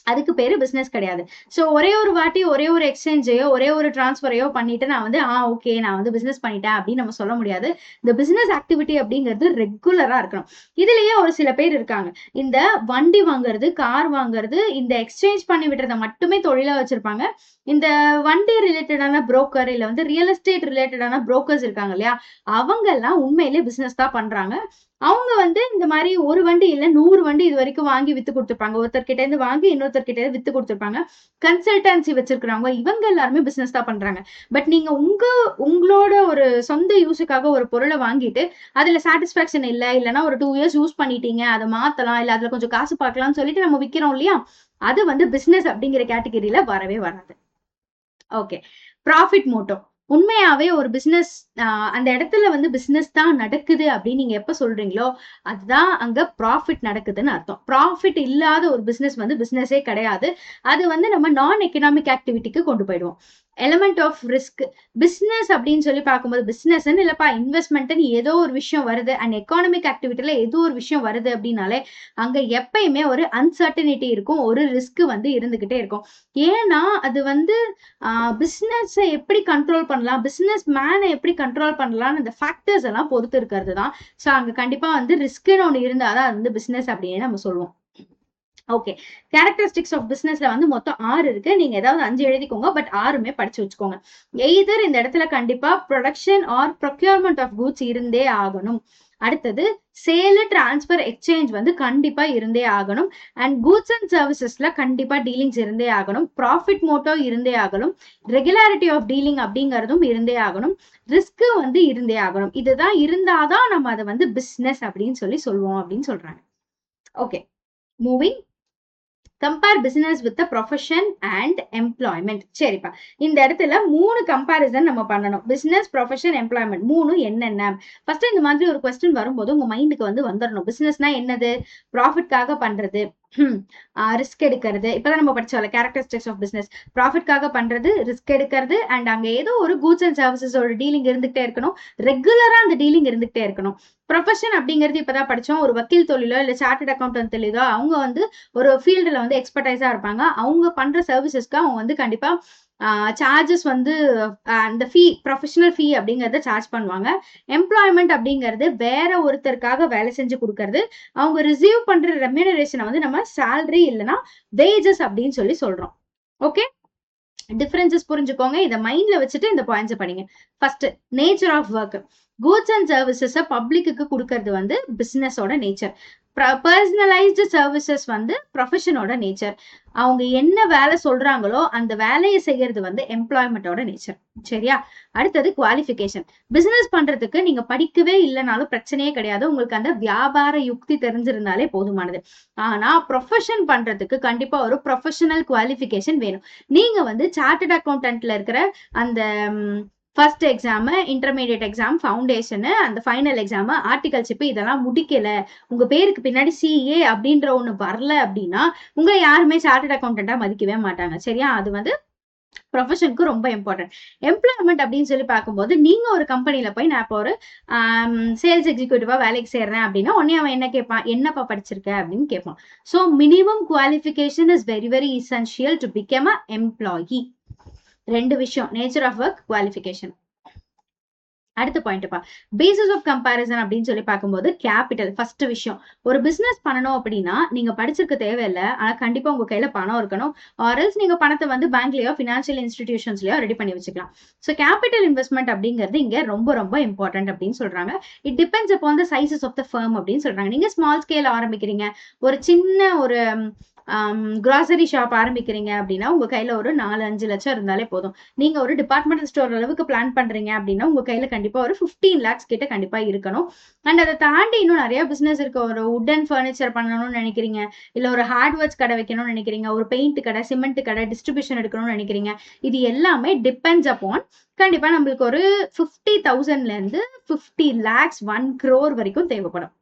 அதுக்கு பேரு பிசினஸ் கிடையாது. ஸோ ஒரே ஒரு வாட்டி ஒரே ஒரு எக்ஸ்சேஞ்சையோ ஒரே ஒரு டிரான்ஸ்ஃபரையோ பண்ணிட்டு நான் வந்து ஓகே நான் வந்து பிசினஸ் பண்ணிட்டேன் அப்படின்னு நம்ம சொல்ல முடியாது. இந்த பிசினஸ் ஆக்டிவிட்டி அப்படிங்கிறது ரெகுலரா இருக்கணும். இதுலயே ஒரு சில பேர் இருக்காங்க, இந்த வண்டி வாங்குறது, கார் வாங்குறது, இந்த எக்ஸ்சேஞ்ச் பண்ணி விடுறத மட்டுமே தொழிலா வச்சிருப்பாங்க. இந்த வண்டி ரிலேட்டடான புரோக்கர் இல்ல வந்து ரியல் எஸ்டேட் ரிலேட்டடான புரோக்கர்ஸ் இருக்காங்க இல்லையா, அவங்க எல்லாம் உண்மையிலே பிசினஸ் தான் பண்றாங்க. அவங்க வந்து இந்த மாதிரி ஒரு வண்டி இல்ல 100 வண்டி இது வரைக்கும் வாங்கி வித்து கொடுத்துருப்பாங்க. ஒருத்தர் கிட்ட இருந்து வாங்கி இன்னொருத்தர் ஒருத்தர்கிட்ட வித்து கொடுத்துருப்பாங்க. கன்சல்டன்சி வச்சிருக்கிறவங்க இவங்க எல்லாருமே பிசினஸ் தான் பண்றாங்க. பட் நீங்க உங்களோட ஒரு சொந்த யூஸுக்காக ஒரு பொருளை வாங்கிட்டு அதுல சாட்டிஸ்பாக்சன் இல்லைன்னா ஒரு 2 இயர்ஸ் யூஸ் பண்ணிட்டீங்க, அதை மாத்தலாம், இல்ல அதுல கொஞ்சம் காசு பார்க்கலாம்னு சொல்லிட்டு நம்ம விக்கிறோம் இல்லையா, அது வந்து பிசினஸ் அப்படிங்கிற கேட்டகரியில வரவே வராது. ஓகே. Profit motto. உண்மையாவே ஒரு பிசினஸ் அந்த இடத்துல வந்து பிசினஸ் தான் நடக்குது அப்படின்னு நீங்க எப்ப சொல்றீங்களோ அதுதான் அங்க ப்ராஃபிட் நடக்குதுன்னு அர்த்தம். ப்ராஃபிட் இல்லாத ஒரு பிசினஸ் வந்து பிசினஸே கிடையாது. அது வந்து நம்ம நான் எக்கனாமிக் ஆக்டிவிட்டிக்கு கொண்டு போயிடுவோம். Element of risk. பிசினஸ் அப்படின்னு சொல்லி பார்க்கும்போது பிசினஸ்ன்னு இல்லப்பா இன்வெஸ்ட்மெண்ட்னு ஏதோ ஒரு விஷயம் வருது அண்ட் எக்கானமிக் ஆக்டிவிட்டியில ஏதோ ஒரு விஷயம் வருது அப்படின்னாலே அங்க எப்பயுமே ஒரு அன்சர்டனிட்டி இருக்கும், ஒரு ரிஸ்க் வந்து இருந்துகிட்டே இருக்கும். ஏன்னா அது வந்து பிசினஸ் எப்படி கண்ட்ரோல் பண்ணலாம், பிசினஸ் மேனை எப்படி கண்ட்ரோல் பண்ணலாம்னு இந்த ஃபேக்டர்ஸ் எல்லாம் பொறுத்து இருக்கிறது தான். ஸோ அங்க கண்டிப்பா வந்து ரிஸ்க்னு ஒன்று இருந்தாதான் அது வந்து பிசினஸ் அப்படின்னு நம்ம சொல்லுவோம். ஓகே. கேரக்டரிஸ்டிக்ஸ் ஆஃப் பிசினஸ்ல வந்து மொத்தம் 6 இருக்கு. நீங்க ஏதாவது 5 எழுதிக்கோங்க. பட் 6மே படிச்சு வச்சுக்கோங்க. எய்தர் இந்த இடத்துல கண்டிப்பா production or procurement of goods இருந்தே ஆகணும். அடுத்தது சேல், டிரான்ஸ்பர், எக்ஸ்சேஞ்ச் வந்து கண்டிப்பா இருந்தே ஆகணும். அண்ட் கூட்ஸ் அண்ட் சர்வீசஸ்ல கண்டிப்பா டீலிங்ஸ் இருந்தே ஆகணும். ப்ராஃபிட் மோட்டோ இருந்தே ஆகணும். ரெகுலாரிட்டி ஆஃப் டீலிங் அப்படிங்கறதும் இருந்தே ஆகணும். ரிஸ்க் வந்து இருந்தே ஆகணும். இதுதான் இருந்தாதான் நம்ம அதை வந்து பிசினஸ் அப்படின்னு சொல்லுவோம் அப்படின்னு சொல்றாங்க. Okay, moving. Compare business with profession and employment. சரிப்பா, இந்த இடத்துல 3 கம்பேரிசன் நம்ம பண்ணணும். பிசினஸ், ப்ரொஃபஷன், எம்ப்ளாய்மெண்ட் 3 என்னென்ன. ஃபர்ஸ்ட் இந்த மாதிரி ஒரு கொஸ்டின் வரும்போது உங்க மைண்டுக்கு வந்து வந்துடணும். பிசினஸ்னா என்னது? ப்ராஃபிட்காக பண்றது, ரிஸ்க் எடுக்கிறது. இப்பதான் நம்ம படிச்சோம்ல கேரக்டரிஸ்டிக்ஸ் ஆஃப் பிசினஸ். ப்ராஃபிட்காக பண்றது, ரிஸ்க் எடுக்கிறது, அண்ட் அங்க ஏதோ ஒரு கூட்ஸ் அண்ட் சர்வீசஸோட டீலிங் இருந்துகிட்டே இருக்கணும். ரெகுலரா அந்த டீலிங் இருந்துகிட்டே இருக்கணும். ப்ரொஃபஷன் அப்படிங்கிறது இப்பதான் படிச்சோம். ஒரு வக்கீல் தொழிலோ இல்ல சார்ட்டர்ட் அக்கௌண்டன்ட் தொழிலோ அவங்க வந்து ஒரு ஃபீல்டுல வந்து எக்ஸ்பர்டைஸா இருப்பாங்க. அவங்க பண்ற சர்வீசஸ்க்கு அவங்க வந்து கண்டிப்பா சார்ஜஸ் வந்து அந்த ஃபீ, ப்ரொஃபஷனல் ஃபீ அப்படிங்கறத சார்ஜ் பண்ணுவாங்க. எம்ப்ளாய்மெண்ட் அப்படிங்கிறது வேற ஒருத்தருக்காக வேலை செஞ்சு கொடுக்கறது. அவங்க ரிசீவ் பண்ற ரெம்யூனரேஷனை வந்து நம்ம சேலரி இல்லைன்னா வேஜஸ் அப்படின்னு சொல்றோம். ஓகே, டிஃபரன்சஸ் புரிஞ்சுக்கோங்க. இதை மைண்ட்ல வச்சுட்டு இந்த பாயிண்ட்ஸ் படிங்க. First, nature of work. Goods and சர்வீசஸை பப்ளிக்கு கொடுக்கறது வந்து பிசினஸோட நேச்சர். பர்சனலைஸ்டு சர்வீசஸ் வந்து ப்ரொஃபஷனோட நேச்சர். அவங்க என்ன வேலை சொல்றாங்களோ அந்த வேலையை செய்யறது வந்து எம்ப்ளாய்மெண்டோட நேச்சர். சரியா? அடுத்தது குவாலிஃபிகேஷன். பிசினஸ் பண்றதுக்கு நீங்க படிக்கவே இல்லைனாலும் பிரச்சனையே கிடையாது. உங்களுக்கு அந்த வியாபார யுக்தி தெரிஞ்சிருந்தாலே போதுமானது. ஆனா ப்ரொஃபஷன் பண்றதுக்கு கண்டிப்பா ஒரு ப்ரொஃபஷனல் குவாலிஃபிகேஷன் வேணும். நீங்க வந்து சார்ட்டர்ட் அக்கௌண்டன்ட்ல இருக்கிற அந்த first exam, intermediate exam, foundation, அந்த ஃபைனல் எக்ஸாம், ஆர்டிகல்ஷிப் இதெல்லாம் முடிக்கல, உங்க பேருக்கு பின்னாடி சிஏ அப்படின்ற ஒண்ணு வரல அப்படின்னா உங்களை யாருமே சார்ட்டர்ட் அக்கௌண்டன்டா மதிக்கவே மாட்டாங்க. சரியா? அது வந்து ப்ரொஃபஷனுக்கு ரொம்ப இம்பார்ட்டன்ட். எம்ப்ளாய்மெண்ட் அப்படின்னு சொல்லி பார்க்கும்போது நீங்க ஒரு கம்பெனில போய் நான் இப்போ ஒரு சேல்ஸ் எக்ஸிக்யூட்டிவா வேலைக்கு சேர்றேன் அப்படின்னா உடனே அவன் என்ன கேட்பான்? என்னப்பா படிச்சிருக்க அப்படின்னு கேட்பான். So minimum qualification is very very essential to become a employee. 2 விஷயம், நேச்சர் ஆஃப் ஒர்க், குவாலிஃபிகேஷன். அடுத்த பாயிண்ட்ப்பா, பேசிஸ் ஆஃப் கம்பேரிசன் அப்படின்னு சொல்லி பார்க்கும்போது கேபிட்டல். ஃபர்ஸ்ட் விஷயம், ஒரு பிசினஸ் பண்ணணும் அப்படின்னா நீங்க படிச்சிருக்க தேவையில்லை, ஆனா கண்டிப்பா உங்க கையில பணம் இருக்கணும். ஆர்எல்ஸ் நீங்க பணத்தை வந்து பேங்க்லயோ பினான்சியல் இன்ஸ்டிடியூஷன்ஸ்லயோ ரெடி பண்ணி வச்சுக்கலாம். ஸோ கேபிட்டல் இன்வெஸ்ட்மெண்ட் அப்படிங்கிறது இங்க ரொம்ப ரொம்ப இம்பார்ட்டன்ட் அப்படின்னு சொல்றாங்க. It depends upon the sizes of the firm அப்படின்னு சொல்றாங்க. நீங்க ஸ்மால் ஸ்கேல் ஆரம்பிக்கிறீங்க, ஒரு சின்ன ஒரு கிராசரி ஷாப் ஆரம்பிக்கிறீங்க அப்படின்னா உங்க கையில ஒரு 4-5 லட்சம் இருந்தாலே போதும். நீங்க ஒரு டிபார்ட்மெண்டல் ஸ்டோர் அளவுக்கு பிளான் பண்றீங்க அப்படின்னா உங்க கையில கண்டிப்பா ஒரு 15 lakhs கிட்ட கண்டிப்பா இருக்கணும். அண்ட் அதை தாண்டி இன்னும் நிறைய பிசினஸ் இருக்கு. ஒரு வுட் அண்ட் ஃபர்னிச்சர் பண்ணணும்னு நினைக்கிறீங்க, இல்ல ஒரு ஹார்ட்வேர்ஸ் கடை வைக்கணும்னு நினைக்கிறீங்க, ஒரு பெயிண்ட் கடை, சிமெண்ட் கடை, டிஸ்ட்ரிபியூஷன் எடுக்கணும்னு நினைக்கிறீங்க. இது எல்லாமே டிபெண்ட்ஸ் அப்பான் கண்டிப்பா நம்மளுக்கு ஒரு 50,000ல இருந்து 50 lakhs 1 crore வரைக்கும் தேவைப்படும்.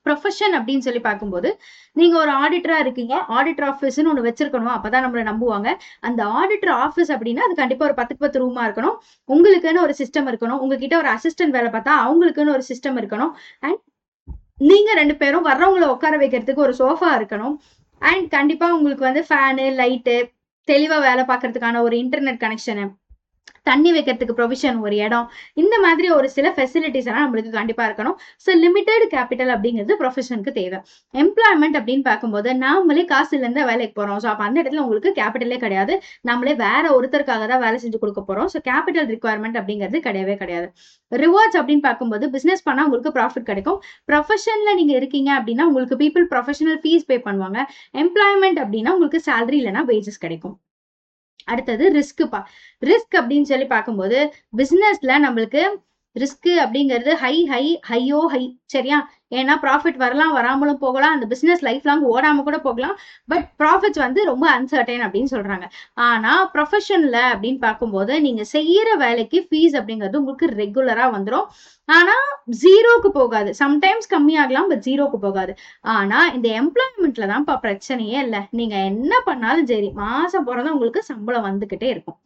ப்ரொஃபஷன் அப்படின்னு சொல்லி பார்க்கும்போது நீங்க ஒரு ஆடிட்டரா இருக்கீங்க, ஆடிட்டர் ஆஃபீஸ்ன்னு ஒன்று வச்சிருக்கணும், அப்பதான் நம்மளை நம்புவாங்க. அந்த ஆடிட்டர் ஆஃபீஸ் அப்படின்னா அது கண்டிப்பா ஒரு 10க்கு 10 ரூமா இருக்கணும். உங்களுக்குன்னு ஒரு சிஸ்டம் இருக்கணும். உங்ககிட்ட ஒரு அசிஸ்டன்ட் வேலை பார்த்தா அவங்களுக்குன்னு ஒரு சிஸ்டம் இருக்கணும். அண்ட் நீங்க 2 பேரும் வர்றவங்களை உட்கார வைக்கிறதுக்கு ஒரு சோஃபா இருக்கணும். அண்ட் கண்டிப்பா உங்களுக்கு வந்து ஃபேனு, லைட்டு, தெளிவா வேலை பார்க்கறதுக்கான ஒரு இன்டர்நெட் கனெக்ஷனு, தண்ணி வைக்கிறதுக்கு ப்ரொவிஷன் ஒரு இடம், இந்த மாதிரி ஒரு சில ஃபெசிலிட்டிஸ் எல்லாம் நம்மளுக்கு கண்டிப்பா இருக்கணும். ஸோ லிமிடெட் கேபிட்டல் அப்படிங்கிறது ப்ரொஃபஷனுக்கு தேவை. எம்ப்ளாய்மெண்ட் அப்படின்னு பார்க்கும்போது நாமளே காசு இருந்து வேலைக்கு போறோம். ஸோ அப்போ அந்த இடத்துல உங்களுக்கு கேபிட்டலே கிடையாது. நம்மளே வேற ஒருத்தருக்காக தான் வேலை செஞ்சு கொடுக்க போறோம். ஸோ கேபிட்டல் ரிக்வயர்மெண்ட் அப்படிங்கிறது கிடையவே கிடையாது. ரிவார்ட்ஸ் அப்படின்னு பார்க்கும்போது பிசினஸ் பண்ணா உங்களுக்கு ப்ராஃபிட் கிடைக்கும். ப்ரொஃபஷன்ல நீங்க இருக்கீங்க அப்படின்னா உங்களுக்கு பீப்புள் ப்ரொஃபஷனல் ஃபீஸ் பே பண்ணுவாங்க. எம்ப்ளாய்மெண்ட் அப்படின்னா உங்களுக்கு சேலரி இல்லைன்னா வேஜஸ் கிடைக்கும். அடுத்தது ரிஸ்க்குப்பா. ரிஸ்க் அப்படின்னு சொல்லி பார்க்கும்போது பிசினஸ்ல நம்மளுக்கு ரிஸ்க் அப்படிங்கிறது ஹையோ ஹை. சரியா? ஏன்னா ப்ராஃபிட் வரலாம், வராமலும் போகலாம். அந்த பிசினஸ் லைஃப் லாங் ஓடாம கூட போகலாம். பட் ப்ராஃபிட்ஸ் வந்து ரொம்ப அன்சர்டைன் அப்படின்னு சொல்றாங்க. ஆனா ப்ரொஃபஷன்ல அப்படின்னு பார்க்கும்போது நீங்க செய்யற வேலைக்கு ஃபீஸ் அப்படிங்கிறது உங்களுக்கு ரெகுலரா வந்துடும். ஆனா ஜீரோக்கு போகாது. சம்டைம்ஸ் கம்மியாகலாம், பட் ஜீரோக்கு போகாது. ஆனா இந்த எம்ப்ளாய்மெண்ட்ல தான்ப்பா பிரச்சனையே இல்லை. நீங்க என்ன பண்ணாலும் சரி, மாசம் பிறந்தா உங்களுக்கு சம்பளம் வந்துகிட்டே இருக்கும்.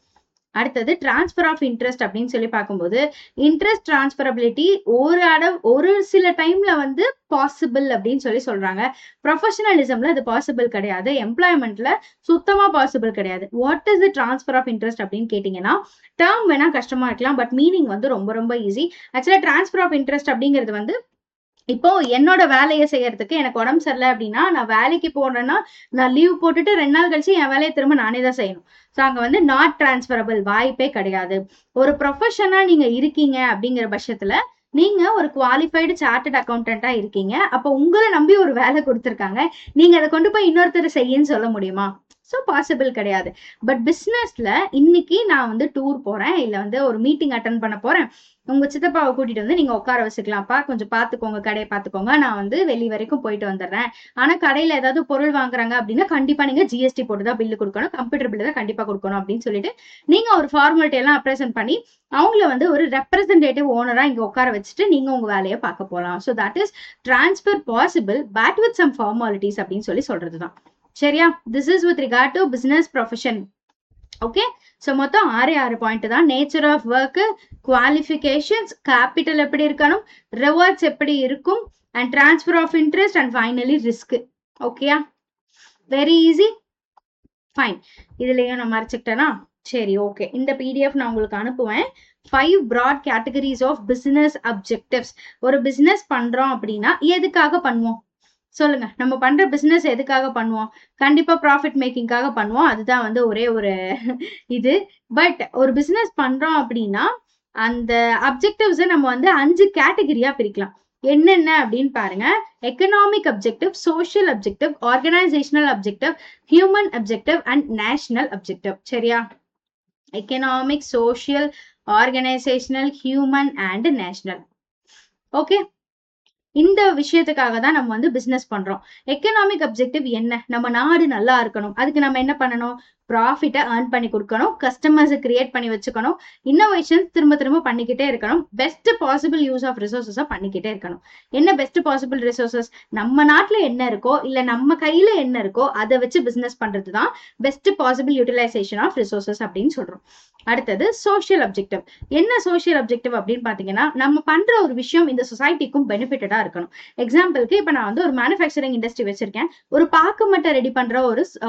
அடுத்தது டிரான்ஸ்பர் ஆஃப் இன்ட்ரெஸ்ட் அப்படின்னு சொல்லி பார்க்கும்போது இன்ட்ரெஸ்ட் டிரான்ஸ்பரபிலிட்டி ஒரு சில டைம்ல வந்து பாசிபிள் அப்படின்னு சொல்லி சொல்றாங்க. ப்ரொஃபஷனலிசம்ல அது பாசிபிள் கிடையாது. எம்ப்ளாய்மெண்ட்ல சுத்தமா பாசிபிள் கிடையாது. What is the transfer of interest அப்படின்னு கேட்டீங்கன்னா டேர்ம் வேணா கஷ்டமா இருக்கலாம், பட் மீனிங் வந்து ரொம்ப ரொம்ப ஈஸி. ஆக்சுவலா டிரான்ஸ்பர் ஆஃப் இன்ட்ரெஸ்ட் அப்படிங்கிறது வந்து இப்போ என்னோட வேலையை செய்யறதுக்கு எனக்கு உடம்பு சரியில்லை அப்படின்னா நான் வேலைக்கு போனேன்னா நான் லீவ் போட்டுட்டு 2 நாள் கழிச்சு என் வேலையை திரும்ப நானே தான் செய்யணும். ஸோ அங்கே வந்து நாட் டிரான்ஸ்பரபிள், வாய்ப்பே கிடையாது. ஒரு ப்ரொஃபஷனா நீங்க இருக்கீங்க அப்படிங்கிற பட்சத்துல நீங்க ஒரு குவாலிஃபைடு சார்ட்டர்ட் அக்கௌண்டண்டா இருக்கீங்க. அப்போ உங்களை நம்பி ஒரு வேலை கொடுத்துருக்காங்க. நீங்க அதை கொண்டு போய் இன்னொருத்தர் செய்யன்னு சொல்ல முடியுமா? ஸோ பாசிபிள் கிடையாது. பட் பிஸ்னஸ்ல இன்னைக்கு நான் வந்து டூர் போறேன், இல்லை வந்து ஒரு மீட்டிங் அட்டன் பண்ண போறேன். உங்க சித்தப்பாவை கூட்டிட்டு வந்து நீங்க உட்கார வச்சுக்கலாம்ப்பா, கொஞ்சம் பாத்துக்கோங்க, கடையை பாத்துக்கோங்க, நான் வந்து வெளி வரைக்கும் போயிட்டு வந்துடுறேன். ஆனா கடையில ஏதாவது பொருள் வாங்குறாங்க அப்படின்னா கண்டிப்பா நீங்க ஜிஎஸ்டி போட்டுதான் பில்லு கொடுக்கணும், கம்ப்யூட்டர் பில்லு தான் கண்டிப்பா கொடுக்கணும் அப்படின்னு சொல்லிட்டு நீங்க ஒரு ஃபார்மாலிட்டி எல்லாம் அப்ரசன்ட் பண்ணி அவங்கள வந்து ஒரு ரெப்ரசன்டேட்டிவ் ஓனரா இங்க உட்கார வச்சுட்டு நீங்க உங்க வேலையை பார்க்க போலாம். So that is transfer possible but with some formalities அப்படின்னு சொல்லி சொல்றதுதான். சரியா? This is with regard to business profession. Okay, so மொத்தம் 6 பாயிண்ட் தான். Nature of work, qualifications, capital எப்படி இருக்கணும், ரிவார்ட்ஸ் எப்படி இருக்கும், and transfer of interest, and finally risk. ஓகேயா? Very easy. ஃபைன். இதுலயும் நான் மறைச்சுக்கிட்டேனா? சரி, ஓகே. இந்த பிடிஎஃப் நான் உங்களுக்கு அனுப்புவேன். 5 broad categories of business objectives. ஒரு பிசினஸ் பண்றோம் அப்படின்னா எதுக்காக பண்ணுவோம் சொல்லுங்க? நம்ம பண்ற பிசினஸ் எதுக்காக பண்ணுவோம்? கண்டிப்பா ப்ராஃபிட் மேக்கிங்காக பண்ணுவோம். அதுதான் வந்து ஒரே ஒரு இது. பட் ஒரு பிசினஸ் பண்றோம் அப்படின்னா அந்த அப்ஜெக்டிவ்ஸை நம்ம வந்து 5 கேட்டகரியா பிரிக்கலாம். என்னென்ன அப்படின்னு பாருங்க. Economic objective, social objective, organisational objective, human objective and national objective. சரியா? Economic, social, organisational, human and national. Okay, இந்த விஷயத்துக்காக தான் நம்ம வந்து பிசினஸ் பண்றோம். எக்கனாமிக் அப்ஜெக்டிவ் என்ன? நம்ம நாடு நல்லா இருக்கணும். அதுக்கு நம்ம என்ன பண்ணணும்? ப்ராஃபிட்டை ஏர்ன் பண்ணி கொடுக்கணும், கஸ்டமர்ஸை கிரியேட் பண்ணி வச்சுக்கணும், இன்னோவேஷன் திரும்ப திரும்ப பண்ணிக்கிட்டே இருக்கணும், பெஸ்ட் பாசிபிள் யூஸ் ஆஃப் ரிசோர்ஸஸை பண்ணிக்கிட்டே இருக்கணும். என்ன பெஸ்ட் பாசிபிள் ரிசோர்ஸஸ்? நம்ம நாட்டில் என்ன இருக்கோ இல்லை நம்ம கையில என்ன இருக்கோ அதை வச்சு பிசினஸ் பண்றது தான் best possible utilisation of resources அப்படின்னு சொல்றோம். அடுத்தது சோஷியல் அப்ஜெக்டிவ். என்ன சோஷியல் அப்ஜெக்டிவ் அப்படின்னு பாத்தீங்கன்னா நம்ம பண்ற ஒரு விஷயம் இந்த சொசைட்டிக்கும் பெனிஃபிட்டடா இருக்கணும். எக்ஸாம்பிளுக்கு இப்ப நான் வந்து ஒரு மேனுஃபேக்சரிங் இண்டஸ்ட்ரி வச்சிருக்கேன், ஒரு பாக்கு மட்டை ரெடி பண்ற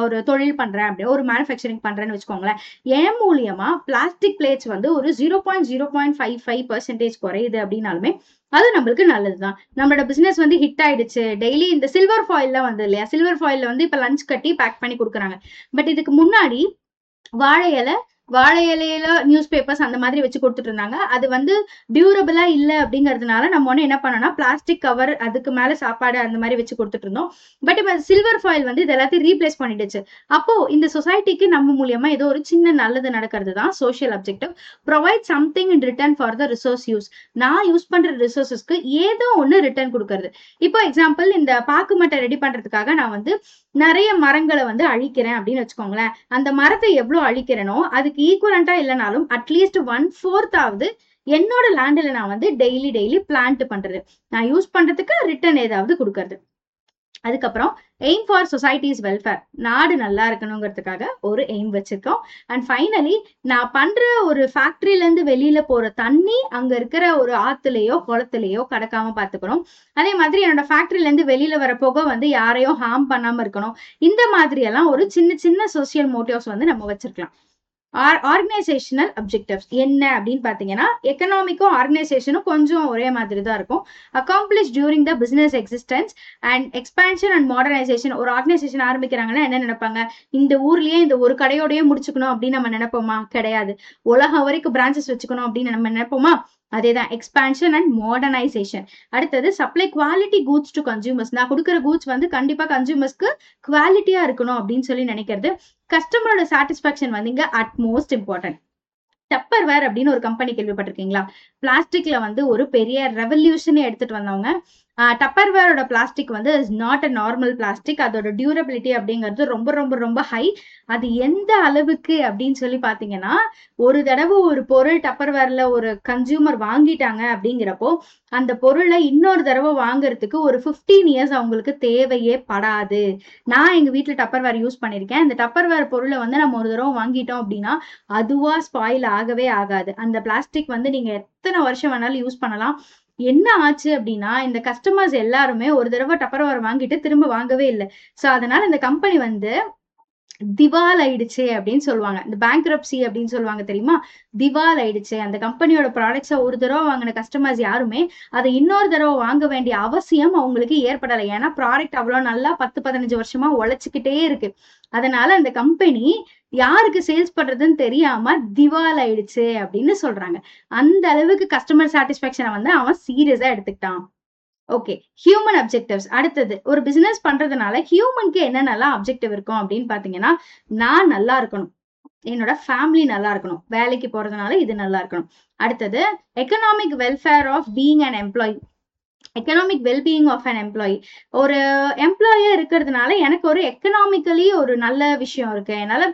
ஒரு தொழில் பண்றேன், அப்படி ஒரு மேனுஃபேக்சரிங் பண்றேன்னு வச்சுக்கோங்களேன். என் மூலியமா பிளாஸ்டிக் பிளேட்ஸ் வந்து ஒரு 0.055% குறையுது அப்படின்னாலுமே அது நம்மளுக்கு நல்லதுதான். நம்மளோட பிசினஸ் வந்து ஹிட் ஆயிடுச்சு. டெய்லி இந்த சில்வர் ஃபாயில்ல வந்து இல்லையா, சில்வர் ஃபாயில்ல வந்து இப்ப லஞ்ச் கட்டி பேக் பண்ணி கொடுக்குறாங்க. பட் இதுக்கு முன்னாடி வாழை இலையில நியூஸ் பேப்பர்ஸ் அந்த மாதிரி வச்சு கொடுத்துட்டு இருந்தாங்க. அது வந்து டியூரபிளா இல்லை அப்படிங்கிறதுனால நம்ம ஒன்று என்ன பண்ணோம்னா பிளாஸ்டிக் கவர், அதுக்கு மேல சாப்பாடு அந்த மாதிரி வச்சு கொடுத்துட்டு இருந்தோம். பட் இப்போ சில்வர் ஃபாயில் வந்து இது எல்லாத்தையும் ரீப்ளேஸ் பண்ணிடுச்சு. அப்போ இந்த சொசைட்டிக்கு நம்ம மூலியமா ஏதோ ஒரு சின்ன நல்லது நடக்கிறது தான் social objective. Provide something in return for the resource use. நான் யூஸ் பண்ற ரிசோர்ஸஸ்க்கு ஏதோ ஒன்று ரிட்டர்ன் கொடுக்கறது. இப்போ எக்ஸாம்பிள் இந்த பாக்கு மட்டை ரெடி பண்றதுக்காக நான் வந்து நிறைய மரங்களை வந்து அழிக்கிறேன் அப்படின்னு வச்சுக்கோங்களேன். அந்த மரத்தை எவ்வளவு அழிக்கிறேனோ அதுக்கு ஈக்குவலண்டா இல்லைனாலும் அட்லீஸ்ட் 1/4 என்னோட லேண்ட்ல நான் வந்து டெய்லி பிளான்ட் பண்றது, நான் யூஸ் பண்றதுக்கு ரிட்டர்ன் ஏதாவது கொடுக்கறது. அதுக்கப்புறம் எய்ம் ஃபார் சொசைட்டிஸ் வெல்ஃபேர். நாடு நல்லா இருக்கணுங்கிறதுக்காக ஒரு எய்ம் வச்சிருக்கோம். அண்ட் ஃபைனலி நான் பண்ற ஒரு ஃபேக்டரியில இருந்து வெளியில போற தண்ணி அங்க இருக்கிற ஒரு ஆத்துலயோ குளத்துலயோ கடக்காம பாத்துக்கணும். அதே மாதிரி என்னோட ஃபேக்டரியில இருந்து வெளியில வர போக வந்து யாரையும் ஹார்ம் பண்ணாம இருக்கணும். இந்த மாதிரி எல்லாம் ஒரு சின்ன சின்ன சோசியல் மோட்டிவ்ஸ் வந்து நம்ம வச்சிருக்கலாம். ஆர்கனைசேஷனல் அப்ஜெக்டிவ்ஸ் என்ன அப்படின்னு பாத்தீங்கன்னா, எக்கனாமிக்கும் ஆர்கனைசேஷனும் கொஞ்சம் ஒரே மாதிரி தான் இருக்கும். Accomplish during the business existence and expansion and modernisation. ஒரு ஆர்கனைசேஷன் ஆரம்பிக்கிறாங்கன்னா என்ன நினைப்பாங்க, இந்த ஊர்லயே இந்த ஒரு கடையோடய முடிச்சுக்கணும் அப்படின்னு நம்ம நினைப்போமா? கிடையாது. உலகம் வரைக்கும் பிரான்ச்சஸ் வச்சுக்கணும் அப்படின்னு நம்ம நினைப்போமா? அதேதான் எக்ஸ்பான்ஷன் அண்ட் மாடர்னைசேஷன். அடுத்தது supply quality goods to consumers. நான் கொடுக்குற கூட்ஸ் வந்து கண்டிப்பா கன்சியூமர்ஸ்க்கு குவாலிட்டியா இருக்கணும் அப்படின்னு சொல்லி நினைக்கிறது. கஸ்டமரோட சாட்டிஸ்பாக்சன் வந்து இங்க அட் மோஸ்ட் இம்பார்ட்டன்ட். டப்பர்வேர் அப்படின்னு ஒரு கம்பெனி கேள்விப்பட்டிருக்கீங்களா? பிளாஸ்டிக்ல வந்து ஒரு பெரிய ரெவல்யூஷனே எடுத்துட்டு வந்தவங்க. டப்பர்வேரோட பிளாஸ்டிக் வந்து is not a normal plastic. அதோட டியூரபிலிட்டி அப்படிங்கிறது ரொம்ப ரொம்ப ரொம்ப ஹை. அது எந்த அளவுக்கு அப்படின்னு சொல்லி பாத்தீங்கன்னா, ஒரு தடவை ஒரு பொருள் டப்பர்வேர்ல ஒரு கன்சியூமர் வாங்கிட்டாங்க அப்படிங்கிறப்போ அந்த பொருளை இன்னொரு தடவை வாங்குறதுக்கு ஒரு 15 இயர்ஸ் அவங்களுக்கு தேவையே படாது. நான் எங்க வீட்டுல டப்பர்வேர் யூஸ் பண்ணிருக்கேன். இந்த டப்பர்வேர் பொருளை வந்து நம்ம ஒரு தடவை வாங்கிட்டோம் அப்படின்னா அதுவா ஸ்பாயில் ஆகவே ஆகாது. அந்த பிளாஸ்டிக் வந்து நீங்க எத்தனை வருஷம் வேணாலும் யூஸ் பண்ணலாம். என்ன ஆச்சு அப்படின்னா, இந்த கஸ்டமர்ஸ் எல்லாருமே ஒரு தடவை டப்பர்வேர் வாங்கிட்டு திரும்ப வாங்கவே இல்லை. சோ அதனால இந்த கம்பெனி வந்து திவால் ஆயிடுச்சு அப்படின்னு சொல்லுவாங்க. இந்த பேங்க்ரப்சி அப்படின்னு சொல்லுவாங்க தெரியுமா? திவால் ஆயிடுச்சு. அந்த கம்பெனியோட ப்ராடக்ட்ஸை ஒரு தடவை வாங்கின கஸ்டமர்ஸ் யாருமே அதை இன்னொரு தடவை வாங்க வேண்டிய அவசியம் அவங்களுக்கு ஏற்படலை. ஏன்னா ப்ராடக்ட் அவ்வளவு நல்லா 10-15 வருஷமா உழைச்சுக்கிட்டே இருக்கு. அதனால அந்த கம்பெனி யாருக்கு சேல்ஸ் பண்றதுன்னு தெரியாம திவால் ஆயிடுச்சு அப்படின்னு சொல்றாங்க. அந்த அளவுக்கு கஸ்டமர் சாட்டிஸ்பாக்சனை வந்து அவன் சீரியஸா எடுத்துக்கிட்டான். Okay, human objectives. அடுத்தது ஒரு பிசினஸ் பண்றதுனால ஹியூமனுக்கு என்னென்னலாம் அப்ஜெக்டிவ் இருக்கும் அப்படின்னு பாத்தீங்கன்னா, நான் நல்லா இருக்கணும், என்னோட ஃபேமிலி நல்லா இருக்கணும், வேலைக்கு போறதுனால இது நல்லா இருக்கணும். அடுத்தது economic welfare of being an employee. Economic wellbeing of an employee. ஒரு எம்ப்ளாயியா இருக்கிறதுனால எனக்கு ஒரு எக்கனாமிக்கலி ஒரு நல்ல விஷயம் இருக்கு. என்னால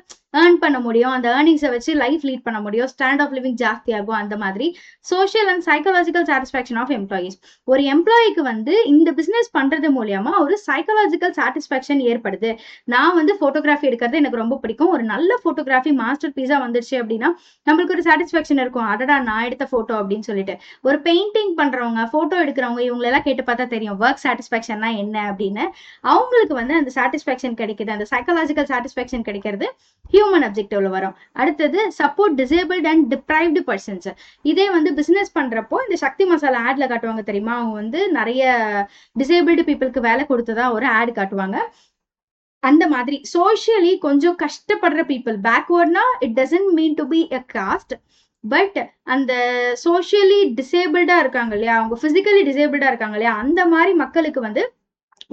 ஏர்ன் பண்ண முடியும். அந்த ஏர்னிங்ஸை வச்சு லைஃப் லீட் பண்ண முடியும். ஸ்டாண்ட் ஆஃப் லிவிங் ஜாஸ்தி ஆகும். அந்த மாதிரி social and psychological satisfaction of employees. ஒரு எம்ப்ளாயிக்கு வந்து இந்த பிசினஸ் பண்றது மூலியமா ஒரு சைக்காலஜிக்கல் சாட்டிஸ்பாக்சன் ஏற்படுது. நான் வந்து போட்டோகிராஃபி எடுக்கிறது எனக்கு ரொம்ப பிடிக்கும். ஒரு நல்ல போட்டோகிராஃபி மாஸ்டர் பீஸா வந்துருச்சு அப்படின்னா நம்மளுக்கு ஒரு சாட்டிஸ்பாக்சன் இருக்கும். அடடா நான் எடுத்த போட்டோ அப்படின்னு சொல்லிட்டு. ஒரு பெயிண்டிங் பண்றவங்க, போட்டோ எடுக்கிறவங்க, இவங்க எல்லாம் கேட்டு பார்த்தா தெரியும் ஒர்க் சாட்டிஸ்பாக்சன்னா என்ன அப்படின்னு. அவங்களுக்கு வந்து அந்த சாட்டிஸ்பாக்சன் கிடைக்குது, அந்த சைக்காலஜிக்கல் சாட்டிஸ்பாக்சன் கிடைக்கிறது ஹியூமன் அப்ஜெக்டிவ்ல வரும். அடுத்தது support disabled and deprived persons. இதே வந்து பிசினஸ் பண்றப்போ இந்த சக்தி மசாலா ஆட்ல காட்டுவாங்க தெரியுமா? அவங்க வந்து நிறைய டிசேபிள்டு பீப்புளுக்கு வேலை கொடுத்ததா ஒரு ஆட் காட்டுவாங்க. அந்த மாதிரி சோஷியலி கொஞ்சம் கஷ்டப்படுற பீப்புள், பேக்வர்ட்னா it doesn't mean to be a caste, but அந்த சோஷியலி டிசேபிள்டா இருக்காங்க இல்லையா, அவங்க பிசிக்கலி டிசேபிள்டா இருக்காங்க இல்லையா, அந்த மாதிரி மக்களுக்கு வந்து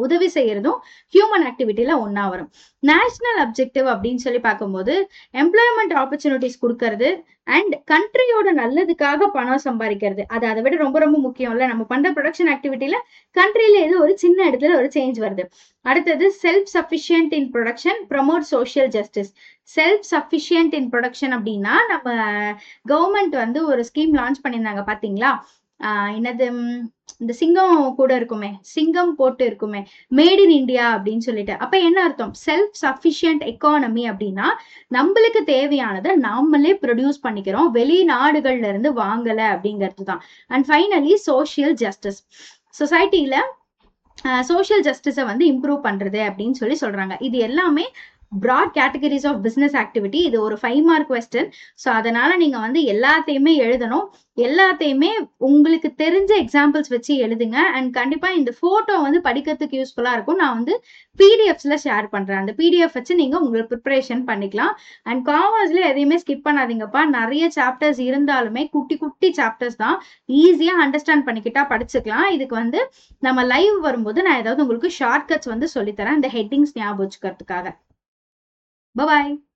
உதவி செய்யறதும் ஹியூமன் ஆக்டிவிட்டியில ஒன்னா வரும். நேஷனல் அப்ஜெக்டிவ் அப்படின்னு சொல்லி பார்க்கும்போது எம்ப்ளாய்மெண்ட் ஆப்பர்ச்சுனிட்டிஸ் கொடுக்கறது அண்ட் கண்ட்ரியோட நல்லதுக்காக பணம் சம்பாதிக்கிறது. அது அதை விட ரொம்ப ரொம்ப முக்கியம் இல்ல. நம்ம பண்ற ப்ரொடக்ஷன் ஆக்டிவிட்டியில கண்ட்ரியில ஏதோ ஒரு சின்ன இடத்துல ஒரு சேஞ்ச் வருது. அடுத்தது செல்ஃப் சஃபிஷியன்ட் இன் production, promote social justice. Self sufficient இன் ப்ரொடக்ஷன் அப்படின்னா நம்ம கவர்மெண்ட் வந்து ஒரு ஸ்கீம் லான்ச் பண்ணியிருந்தாங்க பாத்தீங்களா? என்னது, இந்த சிங்கம் கூட இருக்குமே, சிங்கம் போட்டு இருக்குமே, மேட் இன் இந்தியா அப்படின்னு சொல்லிட்டு. அப்ப என்ன அர்த்தம்? செல்ஃப் சஃபிஷியன்ட் எக்கானமி அப்படின்னா நம்மளுக்கு தேவையானதை நாமளே ப்ரொடியூஸ் பண்ணிக்கிறோம், வெளிநாடுகள்ல இருந்து வாங்கல அப்படிங்கிறது தான். And finally social justice. சொசைட்டில சோஷியல் ஜஸ்டிஸை வந்து இம்ப்ரூவ் பண்றது அப்படின்னு சொல்லி சொல்றாங்க. இது எல்லாமே broad categories of business activity. இது ஒரு 5 mark question. ஸோ அதனால நீங்க வந்து எல்லாத்தையுமே எழுதணும். எல்லாத்தையுமே உங்களுக்கு தெரிஞ்ச எக்ஸாம்பிள்ஸ் வச்சு எழுதுங்க. அண்ட் கண்டிப்பா இந்த போட்டோ வந்து படிக்கிறதுக்கு யூஸ்ஃபுல்லா இருக்கும். நான் வந்து பிடிஎஃப்ஸ்ல ஷேர் பண்றேன். அந்த பிடிஎஃப் வச்சு நீங்க உங்களுக்கு ப்ரிப்பரேஷன் பண்ணிக்கலாம். அண்ட் காமர்ஸ்ல எதையுமே ஸ்கிப் பண்ணாதீங்கப்பா. நிறைய சாப்டர்ஸ் இருந்தாலுமே குட்டி குட்டி சாப்டர்ஸ் தான், ஈஸியா அண்டர்ஸ்டாண்ட் பண்ணிக்கிட்டா படிச்சுக்கலாம். இதுக்கு வந்து நம்ம லைவ் வரும்போது நான் ஏதாவது உங்களுக்கு ஷார்ட்கட்ஸ் வந்து சொல்லித்தரேன், இந்த ஹெட்டிங்ஸ் ஞாபகம் வச்சுக்கிறதுக்காக. Bye bye.